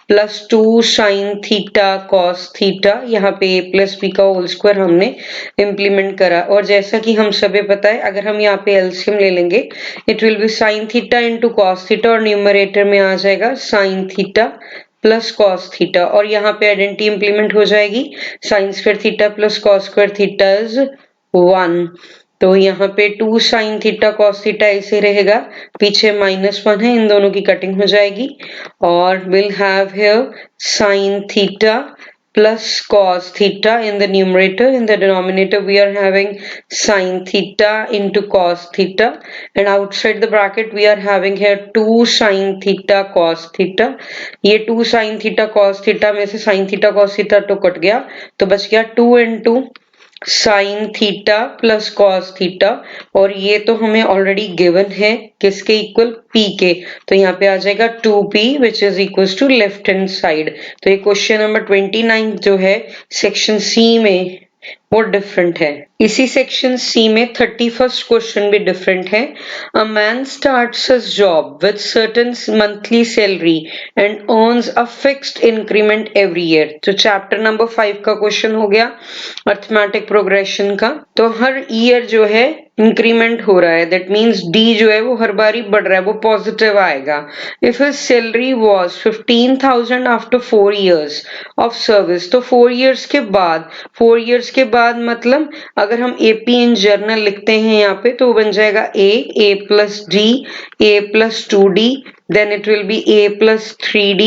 plus 2 sine theta cos theta, यहाँ पे a प्लस b का होल स्क्वायर हमने इंप्लीमेंट करा। और जैसा कि हम सभी पता है, अगर हम यहाँ पे एलसीएम ले लेंगे, it will B sine theta into cos theta, और न्यूमरेटर में आ जाएगा sign theta plus cos theta, और यहाँ पे आइडेंटिटी इंप्लीमेंट हो जाएगी, sign square theta plus cos square theta is 1। तो यहाँ पे 2 साइन थीटा कॉस थीटा ऐसे रहेगा, पीछे -1 है, इन दोनों की कटिंग हो जाएगी, और will have here sine theta plus cos theta in the numerator. In the denominator we are having sin theta into cos theta, and outside the bracket we are having here 2 sin theta cos theta। ये 2 sin theta cos theta में से sin theta cos theta तो cut गया, तो बच गया 2 into sign theta plus cos theta, और ये तो हमें ऑलरेडी गिवन है किसके इक्वल, p के, तो यहाँ पे आ जाएगा 2p which is equal to left hand side. तो ये क्वेश्चन नंबर 29 जो है सेक्शन सी में वो डिफरेंट है। इसी सेक्शन सी में 31st क्वेश्चन भी डिफरेंट है। A man starts his job with certain monthly salary and earns a fixed increment every year. तो चैप्टर नंबर 5 का क्वेश्चन हो गया अर्थमेटिक प्रोग्रेशन का। तो हर ईयर जो है इंक्रीमेंट हो रहा है, दैट मीन्स डी जो है वो हर बारी बढ़ रहा है, वो पॉजिटिव आएगा। If his salary was 15,000 after 4 years of service, तो 4 इयर्स के बाद, 4 इयर्स के बाद मतलब अगर हम एपी इन जर्नल लिखते हैं यहाँ पे, तो बन जाएगा A plus D, A plus 2d, then it will be a plus 3d,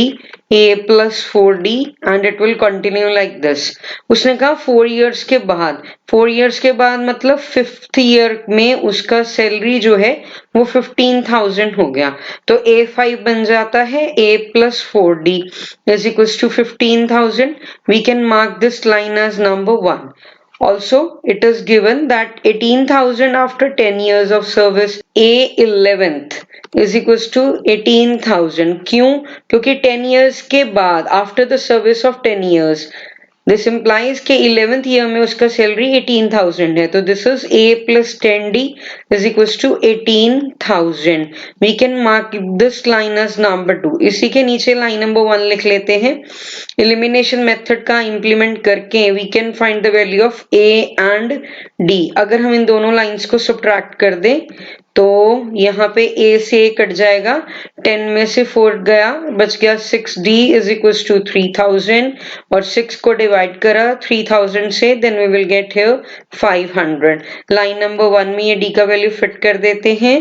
a plus 4d and it will continue like this। उसने कहा 4 इयर्स के बाद, 4 इयर्स के बाद मतलब 5th ईयर में उसका सैलरी जो है वो 15,000 हो गया, तो a5 बन जाता है a plus 4d is equals to 15,000। we can mark this line as number 1। Also, it is given that 18,000 after 10 years of service, A11th is equals to 18,000। क्यों? क्योंकि 10 years के बाद, after the service of 10 years, this implies के 11th year में उसका salary 18,000 है, तो this is A plus 10D is equals to 18,000. We can mark this line as number 2. इसी के नीचे लाइन नंबर 1 लिख लेते हैं। एलिमिनेशन मेथड का इंप्लीमेंट करके we can find the value of A and D. अगर हम इन दोनों लाइंस को सब्ट्रैक्ट कर दें तो यहाँ पे A से A कट जाएगा, 10 में से 4 गया, बच गया 6D is equals to 3,000 और 6 को डिवाइड करा 3,000 से, then we will get here 500. Line number 1 में ये D का वैल्यू फिट कर देते हैं,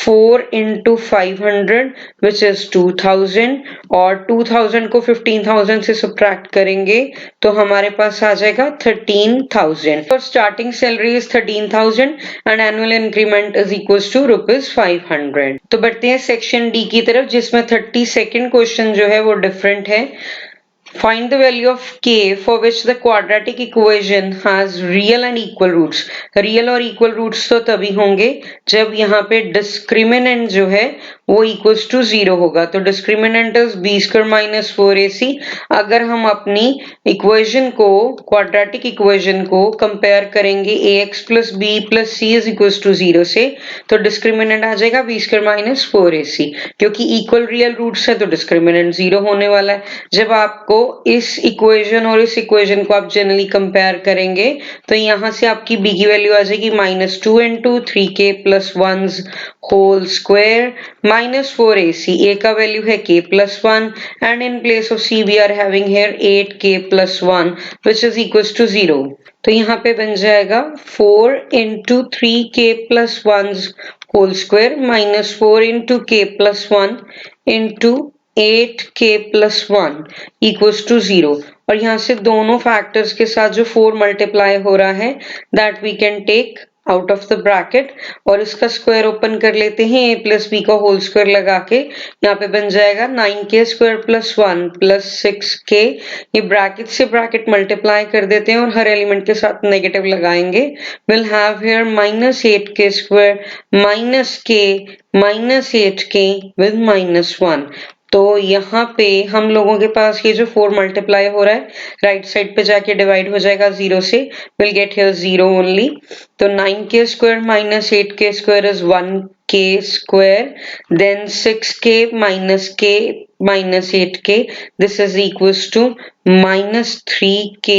4 into 500 which is 2,000 और 2,000 को 15,000 से सब्ट्रैक्ट करेंगे तो हमारे पास आ जाएगा 13,000 और starting salary is 13,000 and annual increment is equals to ₹500। तो बढ़ते हैं सेक्शन डी की तरफ, जिसमें 32nd क्वेश्चन जो है वो डिफरेंट है। Find the value of k for which the quadratic equation has real and equal roots. Real और equal roots तो तभी होंगे जब यहाँ पे discriminant जो है वो equals to 0 होगा। तो discriminant is b square minus 4ac। अगर हम अपनी equation को quadratic equation को compare करेंगे ax plus b plus c is equals to 0 से, तो discriminant आ जाएगा b square minus 4ac। क्योंकि equal real roots है तो discriminant 0 होने वाला है। जब आपको इस इक्वेशन और इस इक्वेशन को आप जनरली कंपेयर करेंगे तो यहाँ से आपकी b की वैल्यू आ जाएगी -2 into 3k plus 1 whole square minus 4ac। a का वैल्यू है k plus 1 and in place of c we are having here 8k plus 1 which is equals to 0। तो यहाँ पे बन जाएगा 4 into 3k plus 1 whole square minus 4 into k plus 1 into 8k plus 1 equals to 0। और यहाँ से दोनों factors के साथ जो 4 मल्टीप्लाई हो रहा है that we can take out of the bracket और इसका स्क्वायर ओपन कर लेते हैं a प्लस बी का होल स्क्वायर लगा के। यहाँ पे बन जाएगा 9k square plus 1 plus 6k। ये ब्रैकेट से ब्रैकेट मल्टीप्लाई कर देते हैं और हर एलिमेंट के साथ नेगेटिव लगाएंगे। Will have here -8k square minus k minus 8k with -1। तो यहाँ पे हम लोगों के पास ये जो 4 मल्टीप्लाई हो रहा है राइट साइड पे जाके डिवाइड हो जाएगा 0 से, विल गेट हियर 0 ओनली। तो 9k square minus 8k square is 1k square, then 6k minus 8k, this is equals to -3k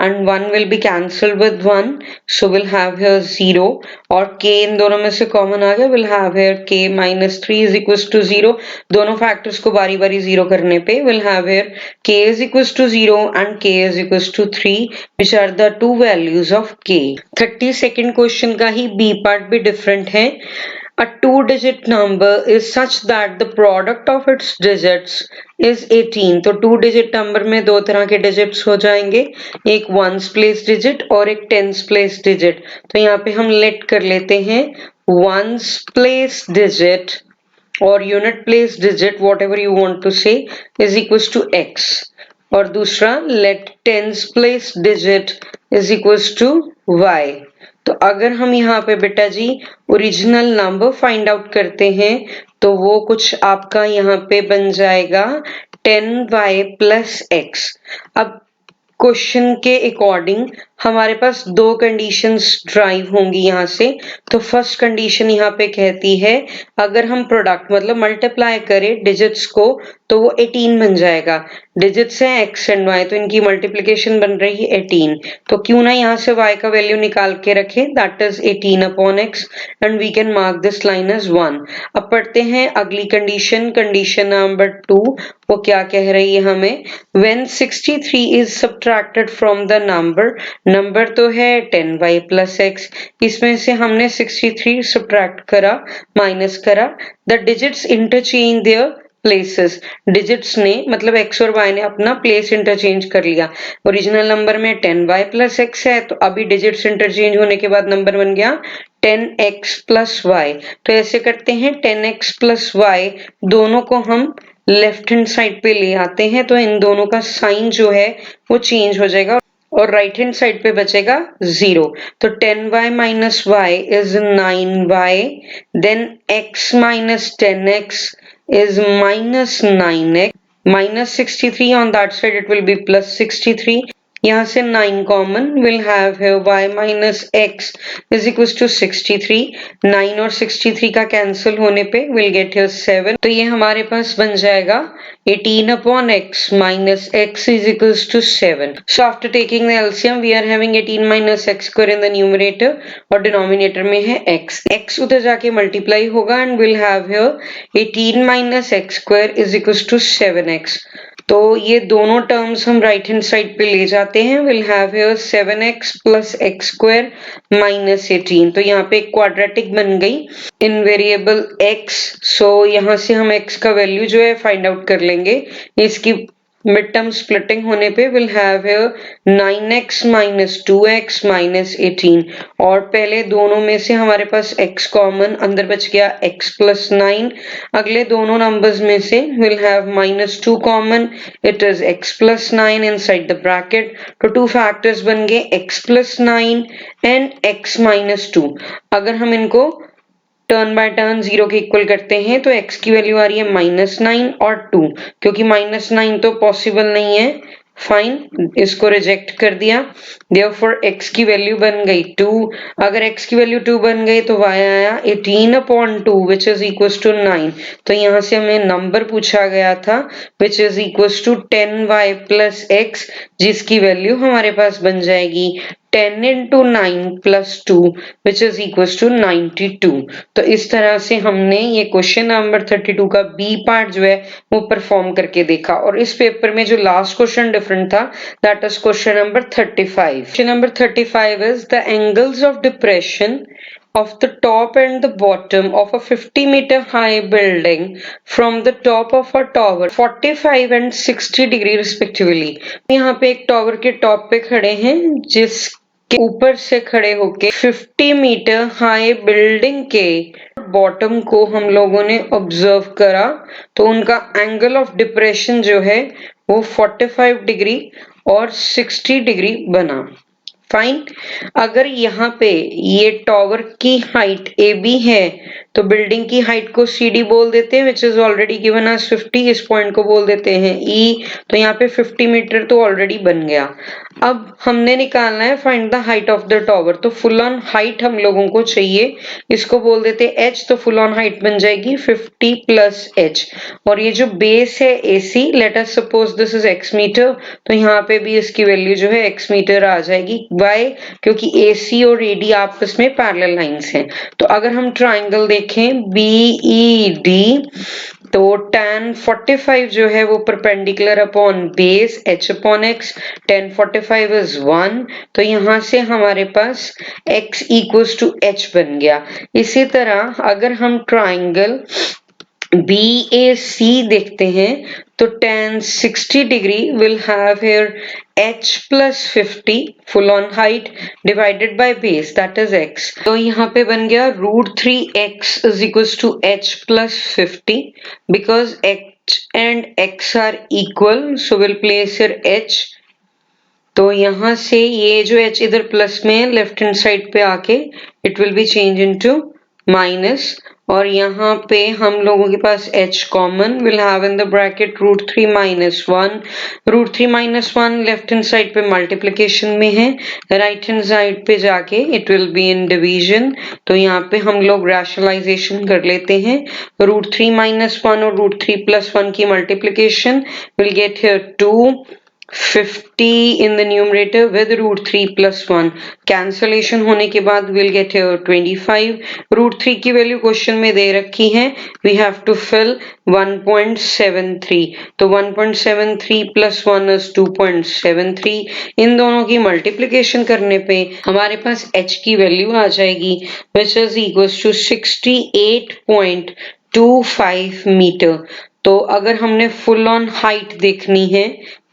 and 1 will be cancelled with 1, so we'll have here 0 और k इन दोनों में से common आ गया, we'll have here k minus 3 is equals to 0। दोनों factors को बारी बारी 0 करने पे we'll have here k is equals to 0 and k is equals to 3 which are the two values of k। 32nd question का ही b part भी different है। A two-digit number is such that the product of its digits is 18। तो two digit number में दो तरह के digits हो जाएंगे, एक वंस प्लेस डिजिट और एक टेंस प्लेस डिजिट। तो यहाँ पे हम लेट कर लेते हैं वंस प्लेस डिजिट और unit place digit whatever you want to say is equals to x और दूसरा let tens place digit is equals to y। तो अगर हम यहाँ पे बेटा जी ओरिजिनल नंबर फाइंड आउट करते हैं तो वो कुछ आपका यहाँ पे बन जाएगा 10y plus x। अब क्वेश्चन के अकॉर्डिंग हमारे पास दो कंडीशंस ड्राइव होंगी यहाँ से। तो फर्स्ट कंडीशन यहाँ पे कहती है अगर हम प्रोडक्ट मतलब मल्टीप्लाई करें डिजिट्स को तो वो 18 बन जाएगा। डिजिट्स है x एंड y तो इनकी मल्टीप्लिकेशन बन रही है 18, तो क्यों ना यहाँ से y का वैल्यू निकाल के रखें, that is 18 upon x and we can mark this line as 1। अब पढ़ते हैं अगली कंडीशन, कंडीशन नंबर 2। वो क्या कह रही है हमें, when 63 is subtracted from the number तो है 10y plus x, इसमें से हमने 63 सब्ट्रैक्ट करा माइनस करा, the digits interchange their places. Digits ने मतलब x और y ने अपना प्लेस इंटरचेंज कर लिया। ओरिजिनल नंबर में 10y plus x है तो अभी डिजिट्स इंटरचेंज होने के बाद नंबर बन गया 10x plus y। तो ऐसे करते हैं 10x plus y दोनों को हम लेफ्ट हैंड साइड पे ले आते हैं तो इन दोनों का साइन जो है वो चेंज हो जाएगा और राइट हैंड साइड पे बचेगा 0। तो 10y minus y is 9y, then x minus 10x is minus 9x, minus 63 on that side it will be plus 63 यहाँ से 9 common, will have here y minus x is equals to 63। 9 और 63 का cancel होने पे will get here 7। तो ये हमारे पास बन जाएगा 18 upon x minus x is equals to 7। So after taking the LCM we are having 18 minus x square in the numerator और डिनोमिनेटर में है x। x उधर जाके मल्टीप्लाई होगा and will have here 18 minus x square is equals to 7x। तो ये दोनों terms हम राइट हैंड साइड पे ले जाते हैं। Will have here 7x plus x square minus 18। तो यहाँ पे एक क्वाड्रेटिक बन गई इन वेरिएबल x। सो यहाँ से हम x का वैल्यू जो है फाइंड आउट कर लेंगे। इसकी मिड टर्म स्प्लिटिंग होने पे will have here 9x minus 2x minus 18 और पहले दोनों में से हमारे पास x कॉमन, अंदर बच गया x प्लस 9। अगले दोनों नंबर्स में से will have minus 2 common, it is x plus 9 inside the bracket. तो टू फैक्टर्स बन गए x plus 9 and x minus 2। अगर हम इनको टर्न बाय टर्न 0 के इक्वल करते हैं तो x की वैल्यू आ रही है -9 और 2, क्योंकि -9 तो पॉसिबल नहीं है। फाइन, इसको रिजेक्ट कर दिया। देयरफॉर x की वैल्यू बन गई 2। अगर x की वैल्यू 2 बन गई तो y आया 18 upon 2 which is equal to 9। तो यहाँ से हमें नंबर पूछा गया था which is equal to 10y plus x, जिसकी वैल्यू हमारे पास बन जाएगी 10 into 9 plus 2 which is equals to 92। तो इस तरह से हमने ये क्वेश्चन नंबर 32 का बी पार्ट जो है वो परफॉर्म करके देखा। और इस पेपर में जो लास्ट क्वेश्चन डिफरेंट था that is question number 35। Question number 35 is the angles of depression of the top and the bottom of a 50-meter high building from the top of a tower 45 and 60 degree respectively। यहाँ पे एक tower के top पे खड़े हैं जिसके ऊपर से खड़े होके 50 मीटर हाई बिल्डिंग के बॉटम को हम लोगों ने ऑब्जर्व करा। तो उनका एंगल ऑफ डिप्रेशन जो है वो 45 डिग्री और 60 डिग्री बना। फाइन, अगर यहाँ पे ये टावर की हाइट AB है तो बिल्डिंग की हाइट को CD बोल देते हैं which is already given as 50। इस पॉइंट को बोल देते हैं E। तो यहाँ पे 50 मीटर तो ऑलरेडी बन गया। अब हमने निकालना है find the height of the tower. तो फुल ऑन हाइट हम लोगों को चाहिए, इसको बोल देते हैं h। तो फुल ऑन हाइट बन जाएगी 50 प्लस h। और ये जो बेस है AC, let us suppose this is x metre, तो यहाँ पे भी इसकी वैल्यू जो है x मीटर आ जाएगी। Why? क्योंकि AC और AD आपस में पैरेलल लाइंस हैं। तो अगर हम ट्राइंगल देखें BED तो tan 45 जो है वो perpendicular upon base h upon x, tan 45 is 1। तो यहाँ से हमारे पास x इक्वल्स टू h बन गया। इसी तरह अगर हम ट्राइंगल BAC देखते हैं तो tan 60 degree will have here h plus 50 full on height divided by base that is x। तो यहाँ पे बन गया √3x is equals to h plus 50 because h and x are equal so we'll place here h। तो यहाँ से ये जो h इधर प्लस में लेफ्ट हैंड साइड पे आके it will B change into minus. और यहाँ पे हम लोगों के पास h common, will have in the bracket √3 minus 1। √3 minus 1 left hand side पे मल्टीप्लिकेशन में है, राइट हैंड साइड पे जाके it will be in division. तो यहाँ पे हम लोग रैशनलाइजेशन कर लेते हैं। √3 माइनस 1 और √3 प्लस 1 की multiplication will get here 2 50 in the numerator with √3 plus 1 cancellation होने के बाद we'll get here 25। √3 की वैल्यू क्वेश्चन में दे रखी है, we have to fill 1.73। तो 1.73 plus 1 is 2.73। इन दोनों की मल्टीप्लिकेशन करने पे हमारे पास h की वैल्यू आ जाएगी which is equals to 68.25 metre. तो अगर हमने फुल ऑन हाइट देखनी है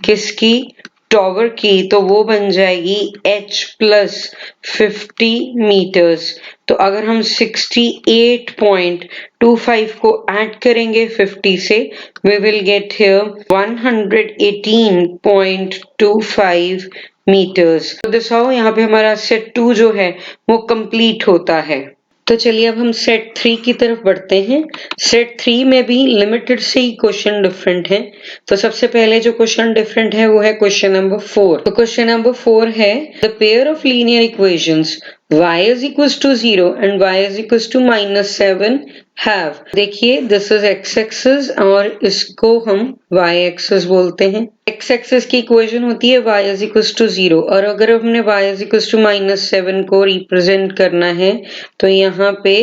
किसकी, टावर की, तो वो बन जाएगी h प्लस 50 मीटर्स। तो अगर हम 68.25 को ऐड करेंगे 50 से we will get here 118.25 metres. तो दिखाओ यहाँ पे हमारा सेट 2 जो है वो कंप्लीट होता है। तो चलिए अब हम सेट 3 की तरफ बढ़ते हैं। सेट 3 में भी लिमिटेड से ही क्वेश्चन डिफरेंट हैं। तो सबसे पहले जो क्वेश्चन डिफरेंट है वो है क्वेश्चन नंबर 4। तो क्वेश्चन नंबर 4 है the pair of linear equations y is equals to 0 and y is equals to -7 have। देखिए दिस इज x एक्सिस और इसको हम y एक्सिस बोलते हैं। x एक्सिस की इक्वेशन होती है y is equals to 0 और अगर हमने y is equals to -7 को रिप्रेजेंट करना है तो यहाँ पे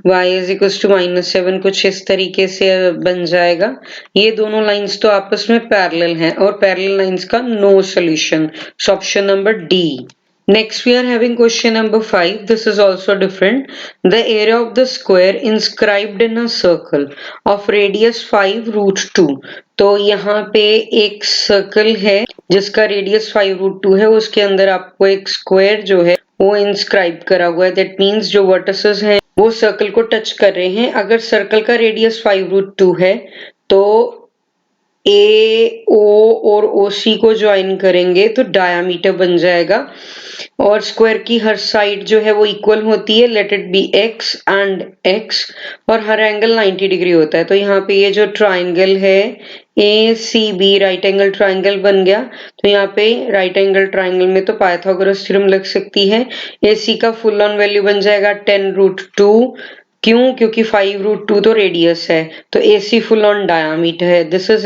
y is equals to -7 कुछ इस तरीके से बन जाएगा। ये दोनों लाइंस तो आपस में पैरेलल हैं और पैरेलल लाइंस का no solution. So option number D. Next we are having question number 5. This is also different. The area of the square inscribed in a circle of radius 5 root 2. तो यहाँ पे एक circle है जिसका radius 5 root 2 है, उसके अंदर आपको एक स्क्वायर जो है वो इंस्क्राइब करा हुआ है। दैट मीन्स जो वर्टिसेस हैं वो सर्कल को टच कर रहे हैं। अगर सर्कल का रेडियस 5 रूट 2 है तो ए ओ और ओ सी को ज्वाइन करेंगे तो डायामीटर बन जाएगा और स्क्वायर की हर साइड जो है वो इक्वल होती है। Let it be x and x और हर एंगल 90 डिग्री होता है। तो यहाँ पे ये जो ट्राइंगल है A C B right angle triangle बन गया। तो यहाँ पे राइट एंगल ट्राइंगल में तो पाइथागोरस थ्योरम लग सकती है। ए सी का फुल ऑन वैल्यू बन जाएगा 10 रूट 2। क्यों? क्योंकि 5 रूट 2 तो रेडियस है तो AC फुल ऑन डायामीटर है। This is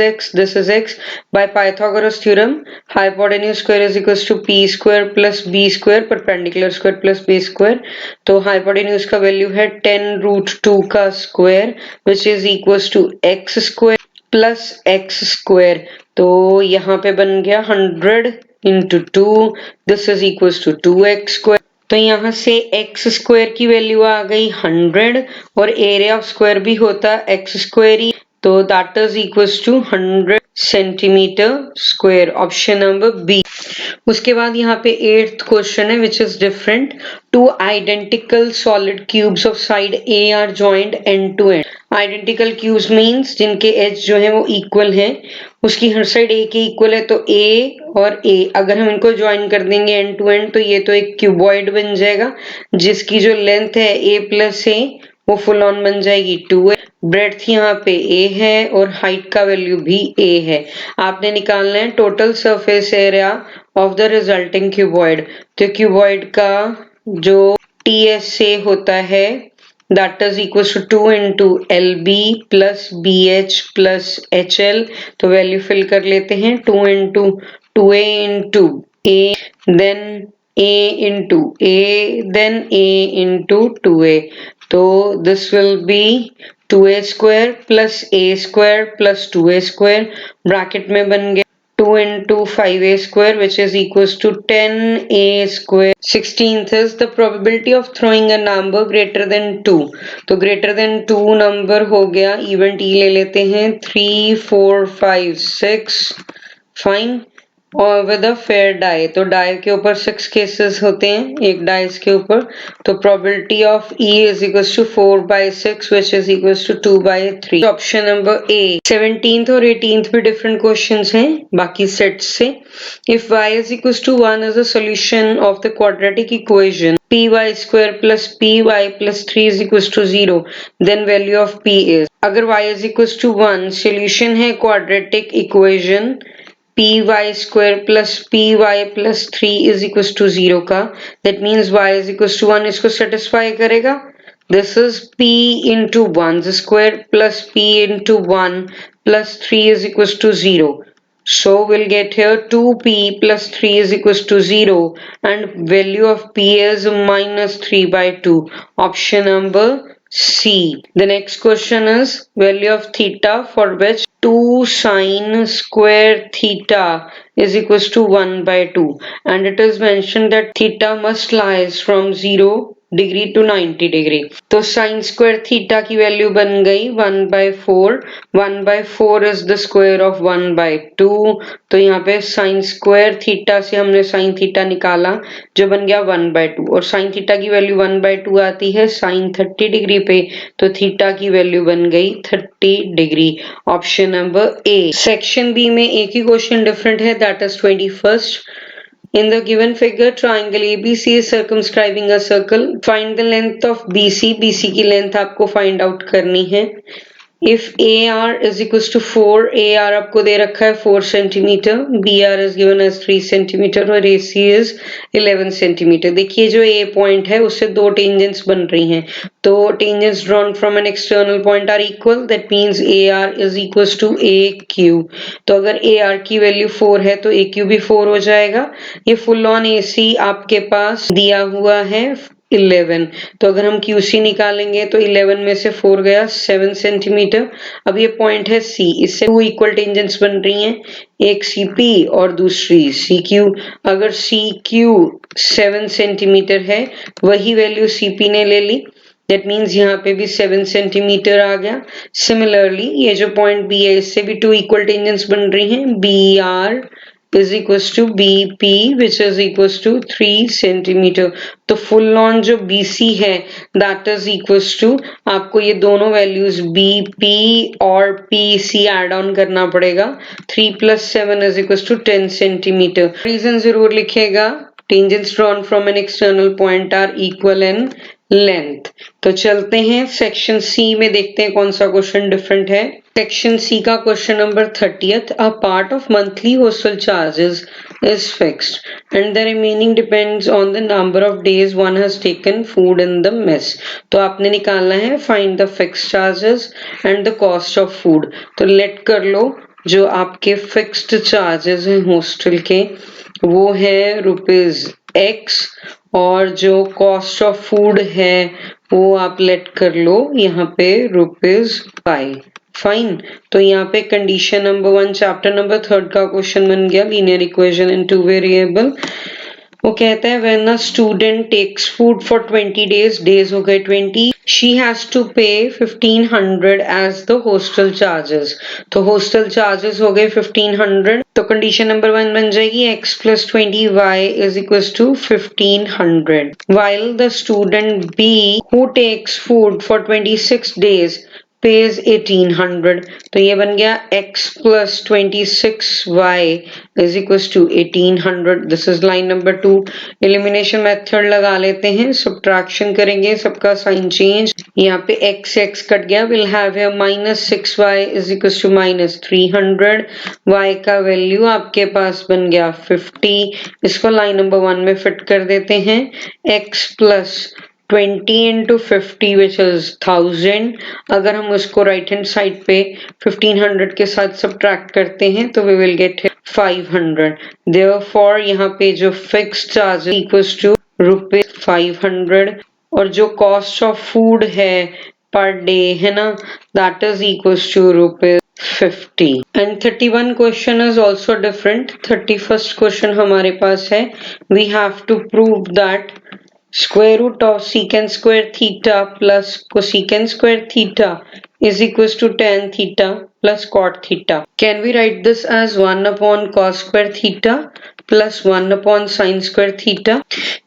x by Pythagoras theorem hypotenuse square is equals to p square plus b square perpendicular square plus b square. तो hypotenuse का वैल्यू है 10 रूट 2 का square which is equals to x square plus x square. तो यहाँ पे बन गया 100 into 2 this is equals to 2x square. तो यहाँ से x स्क्वायर की वैल्यू आ गई 100 और एरिया ऑफ स्क्वायर भी होता x स्क्वायर ही। तो that is equals to 100 centimetre square. Option number B. उसके बाद यहाँ पे 8th क्वेश्चन है which is different. Two identical solid cubes of side a are joined end to end. Identical cubes means जिनके edge जो है वो इक्वल है, उसकी हर साइड ए के इक्वल है। तो ए और ए अगर हम इनको ज्वाइन कर देंगे एंड टू एंड तो ये तो एक क्यूबॉइड बन जाएगा जिसकी जो लेंथ है ए प्लस ए वो फुल ऑन बन जाएगी 2a। ब्रेड्थ यहाँ पे a है और हाइट का वैल्यू भी a है। आपने निकालना है total surface area of the resulting cuboid. तो क्यूबॉइड का जो TSA होता है that is equals to 2 into LB plus BH plus HL। तो वैल्यू फिल कर लेते हैं 2 into 2A into A then A into A then A into 2A। तो this will be 2A square plus A square plus 2A square bracket में बन गया 2 into 5a square which is equals to 10a square। 16th is the probability of throwing a number greater than 2। तो greater than 2 number हो गया, even t ले लेते हैं 3 4 5 6 fine और विद अ फेयर डाई। तो डाई के ऊपर 6 केसेस होते हैं एक डाइस के ऊपर। तो probability of E is equals to 4/6 which is equals to 2/3। Option number A. 17th और 18th भी डिफरेंट क्वेश्चंस हैं बाकी सेट्स से। If y is equals to 1 is a solution of the quadratic equation py square plus py plus 3 is equals to 0 then value of p is। अगर y is equals to 1 solution है quadratic equation py square plus py plus 3 is equals to 0 का, that means y is equals to 1 इसको satisfy करेगा। This is p into 1 square plus p into 1 plus 3 is equals to 0. So we'll get here 2p plus 3 is equals to 0 and value of p is -3/2. Option number C. The next question is value of theta for which 2 sine square theta is equals to 1/2 and it is mentioned that theta must lies from 0 degree to 90 degree. तो sine square theta की value बन गई 1/4। 1/4 is the square of 1/2। तो यहाँ पे sign square theta से हमने sine theta निकाला जो बन गया 1/2 और साइन थीटा की वैल्यू 1/2 आती है साइन 30 डिग्री पे। तो थीटा की वैल्यू बन गई 30 degree. Option number A. Section B में एक ही क्वेश्चन डिफरेंट है that is 21st। In the given figure, triangle ABC is circumscribing a circle. Find the length of BC. BC की length आपको find out करनी है. If AR is equals to 4, AR आपको दे रखा है 4 centimetre, BR is given as 3 centimetre और AC is 11 centimetre. देखिए जो A पॉइंट है उससे दो टेंजेंट्स बन रही हैं. तो tangents drawn from an external point are equal. That means AR is equals to AQ. तो अगर AR की वैल्यू 4 है तो AQ भी 4 हो जाएगा. ये फुल ऑन AC आपके पास दिया हुआ है 11. तो अगर हम QC निकालेंगे तो 11 में से 4 गया 7 सेंटीमीटर. अब ये पॉइंट है C, इससे दो इक्वल टेंजेंट्स बन रही हैं, एक CP और दूसरी CQ. अगर CQ 7 सेंटीमीटर है, वही वैल्यू CP ने ले ली, दैट मीन्स यहाँ पे भी 7 सेंटीमीटर आ गया. सिमिलरली ये जो पॉइंट B है इससे भी टू इक्वल टेंजेंट्स बन रही हैं, BR is equals to BP which is equals to 3 centimetre. तो फुल ऑन जो BC है that is equals to, आपको ये दोनों वैल्यूज BP और PC ऐड ऑन करना पड़ेगा. 3 plus 7 is equals to 10 centimetre. Reason जरूर लिखेगा. Tangents drawn from an external point are equal in length. तो चलते हैं सेक्शन C में, देखते हैं कौन सा क्वेश्चन डिफरेंट है. सेक्शन C का question number 30th. A part of monthly hostel charges is fixed and the remaining depends on the number of days one has taken food in the mess. तो आपने निकालना है find the fixed charges and the cost of food. तो late कर लो जो आपके fixed charges हैं hostel के वो है ₹X और जो कॉस्ट ऑफ फूड है वो आप लेट कर लो यहाँ पे ₹5. फाइन. तो यहाँ पे कंडीशन नंबर 1 चैप्टर नंबर 3 का क्वेश्चन बन गया, linear equation in two variable. वो कहता है when a student takes food for 20 days, days हो गए 20, she has to pay 1500 as the hostel charges. तो हॉस्टल चार्जेस हो गए 1500. तो कंडीशन नंबर 1 बन जाएगी x plus 20y is equals to 1500. While the student B who takes food for 26 days pays 1800. तो ये बन गया x plus 26y is equals to 1800. This is line number 2. Elimination method लगा लेते हैं, सब्ट्रैक्शन करेंगे, सबका साइन चेंज. यहाँ पे x कट गया, will have here -6y is equals to -300. y का वैल्यू आपके पास बन गया 50. इसको लाइन नंबर 1 में फिट कर देते हैं. x plus 20 into 50 which is 1000. अगर हम उसको राइट हैंड साइड पे 1500 के साथ सब्ट्रैक्ट करते हैं तो we will get 500. Therefore यहाँ पे जो फिक्स्ड चार्ज इक्वल्स टू ₹500 और जो कॉस्ट ऑफ फूड है पर डे है ना, that is equals to ₹50. And 31 question is also different. 31st question हमारे पास है, we have to prove that square root of secant square theta plus cosecant square theta is equals to tan theta plus cot theta. Can we write this as 1 upon cos square theta plus 1 upon sin square theta?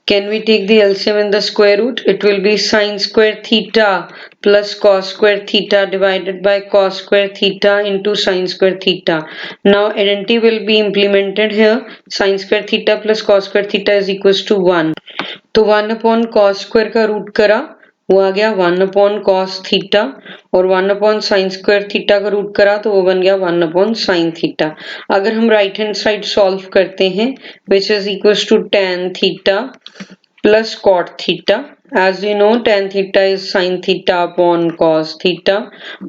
Can we take the LCM in the square root? It will be sin square theta plus cos square theta divided by cos square theta into sin square theta. Now identity will be implemented here. Sin square theta plus cos square theta is equals to 1. तो 1 upon cos square का root करा, वो आ गया 1 upon cos theta और 1 upon sin square theta का root करा तो वो बन गया 1 upon sin theta. अगर हम राइट हैंड साइड सॉल्व करते हैं which is equals to tan theta plus cot theta. As you know tan theta is sin theta upon cos theta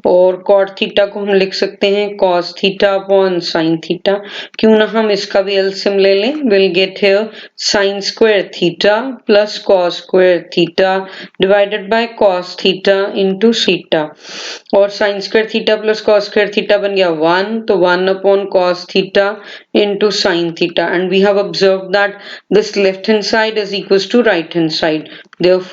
और cot theta को हम लिख सकते हैं cos theta upon sin theta. क्यों ना हम इसका भी LCM ले लें. We'll get here sin square theta plus cos square theta divided by cos theta into theta और sin square theta plus cos square theta बन गया 1, तो 1 upon cos theta into sin theta and we have observed that this left hand side is equals to right hand side. Therefore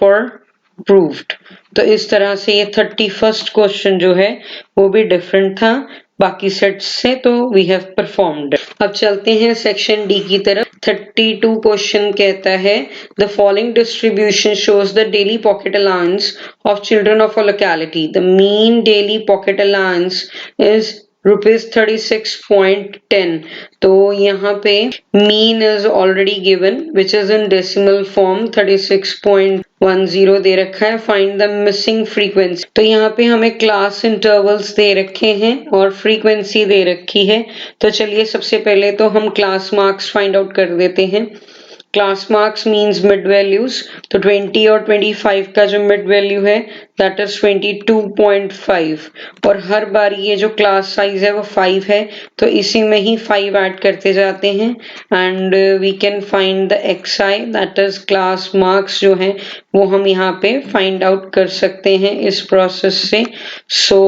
proved. तो इस तरह से ये 31st question जो है वो भी डिफरेंट था बाकी सेट्स से, तो वी हैव परफॉर्म्ड. अब चलते हैं सेक्शन डी की तरफ. 32 क्वेश्चन कहता है the following distribution shows the daily pocket allowance of children of a locality. The mean daily pocket allowance is ₹36.10। तो यहाँ पे mean is already given which is in decimal form 36.10 दे रखा है। Find the missing frequency. तो यहाँ पे हमें class intervals दे रखे हैं और फ्रीक्वेंसी दे रखी है। तो चलिए सबसे पहले तो हम क्लास मार्क्स फाइंड आउट कर देते हैं। Class marks means mid values. तो 20 और 25 का जो मिड वैल्यू है दैट इज 22.5 और हर बार ये जो क्लास साइज है वो 5 है तो इसी में ही 5 ऐड करते जाते हैं and we can find the xi that is class marks जो है वो हम यहाँ पे फाइंड आउट कर सकते हैं इस प्रोसेस से। So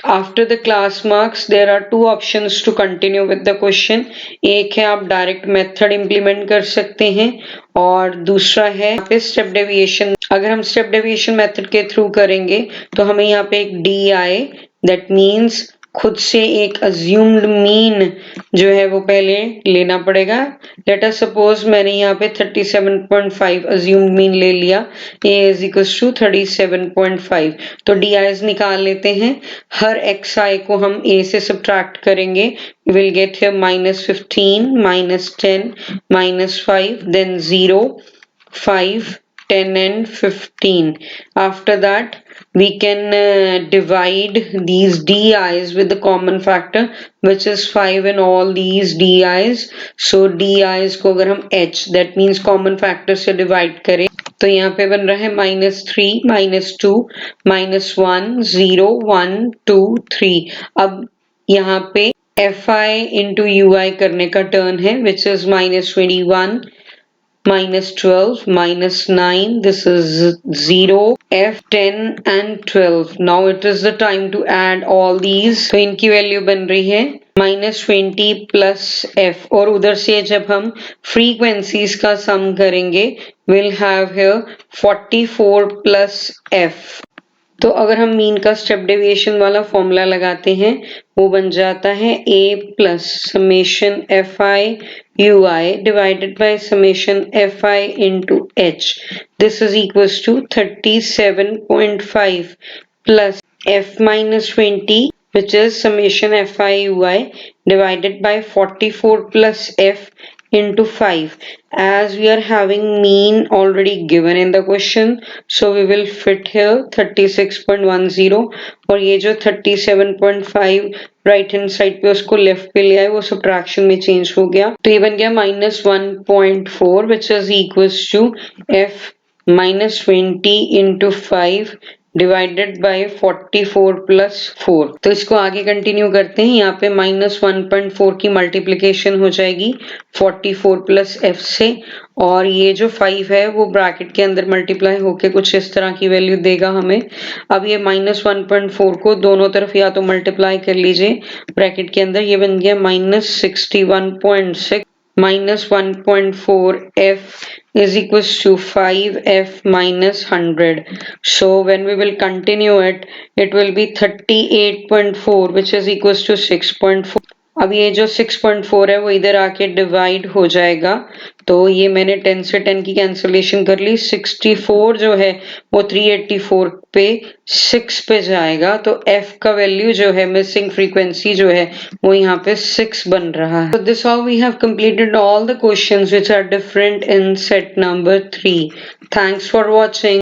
after the class marks there are two options to continue with the question. एक है आप डायरेक्ट मेथड इंप्लीमेंट कर सकते हैं और दूसरा है यहाँ पे स्टेप डेविएशन। अगर हम स्टेप डेविएशन मेथड के थ्रू करेंगे तो हमें यहाँ पे एक डी आए दैट मीन्स खुद से एक अज्यूम्ड मीन जो है वो पहले लेना पड़ेगा। लेट अस सपोज मैंने यहाँ पे 37.5 अज्यूम्ड मीन ले लिया, a इज इक्वल्स टू 37.5। तो डी आईज निकाल लेते हैं। हर एक्स आई को हम a से सब्ट्रैक्ट करेंगे, will get here -15, -10, -5, then 0, 5, 10 and 15. After that we can divide these di's with the common factor which is 5 in all these di's. So di's को अगर हम h that means common factor से divide करें तो यहाँ पे बन रहा है -3, -2, -1, 0, 1, 2, 3। अब यहाँ पे fi into ui करने का टर्न है which is -21, -12, -9, this is 0, f, 10 and 12. Now it is the time to add all these. तो इनकी वैल्यू बन रही है -20 प्लस f और उधर से जब हम फ्रीक्वेंसीज का सम करेंगे we'll have here 44 plus f। तो अगर हम मीन का स्टेप डेविएशन वाला फॉर्मूला लगाते हैं वो बन जाता है a plus summation fi ui divided by summation fi into h। This is equals to 37.5 plus f minus 20 which is summation fi ui divided by 44 plus f into 5 as we are having mean already given in the question so we will fit here 36.10 और ये जो 37.5 right hand side पे उसको left पे ले आए वो subtraction में चेंज हो गया तो ये बन गया -1.4 which is equals to f -20 into 5 divided by 44 plus 4। तो इसको आगे कंटिन्यू करते हैं। यहाँ पे -1.4 की मल्टीप्लीकेशन हो जाएगी 44 प्लस f से और ये जो 5 है वो ब्रैकेट के अंदर मल्टीप्लाई होके कुछ इस तरह की वैल्यू देगा हमें। अब ये -1.4 को दोनों तरफ या तो मल्टीप्लाई कर लीजिए ब्रैकेट के अंदर, ये बन गया -61.6 -1.4 f is equals to 5f minus 100. So when we will continue it, it will be 38.4 which is equals to 6.4. अब ये जो 6.4 है वो इधर आके डिवाइड हो जाएगा तो ये मैंने 10 से 10 की कैंसिलेशन कर ली। 64 जो है वो 384 पे 6 पे जाएगा तो f का वैल्यू जो है मिसिंग फ्रीक्वेंसी जो है वो यहाँ पे 6 बन रहा है। So this how we have completed all the questions which are different in set number 3. Thanks for watching.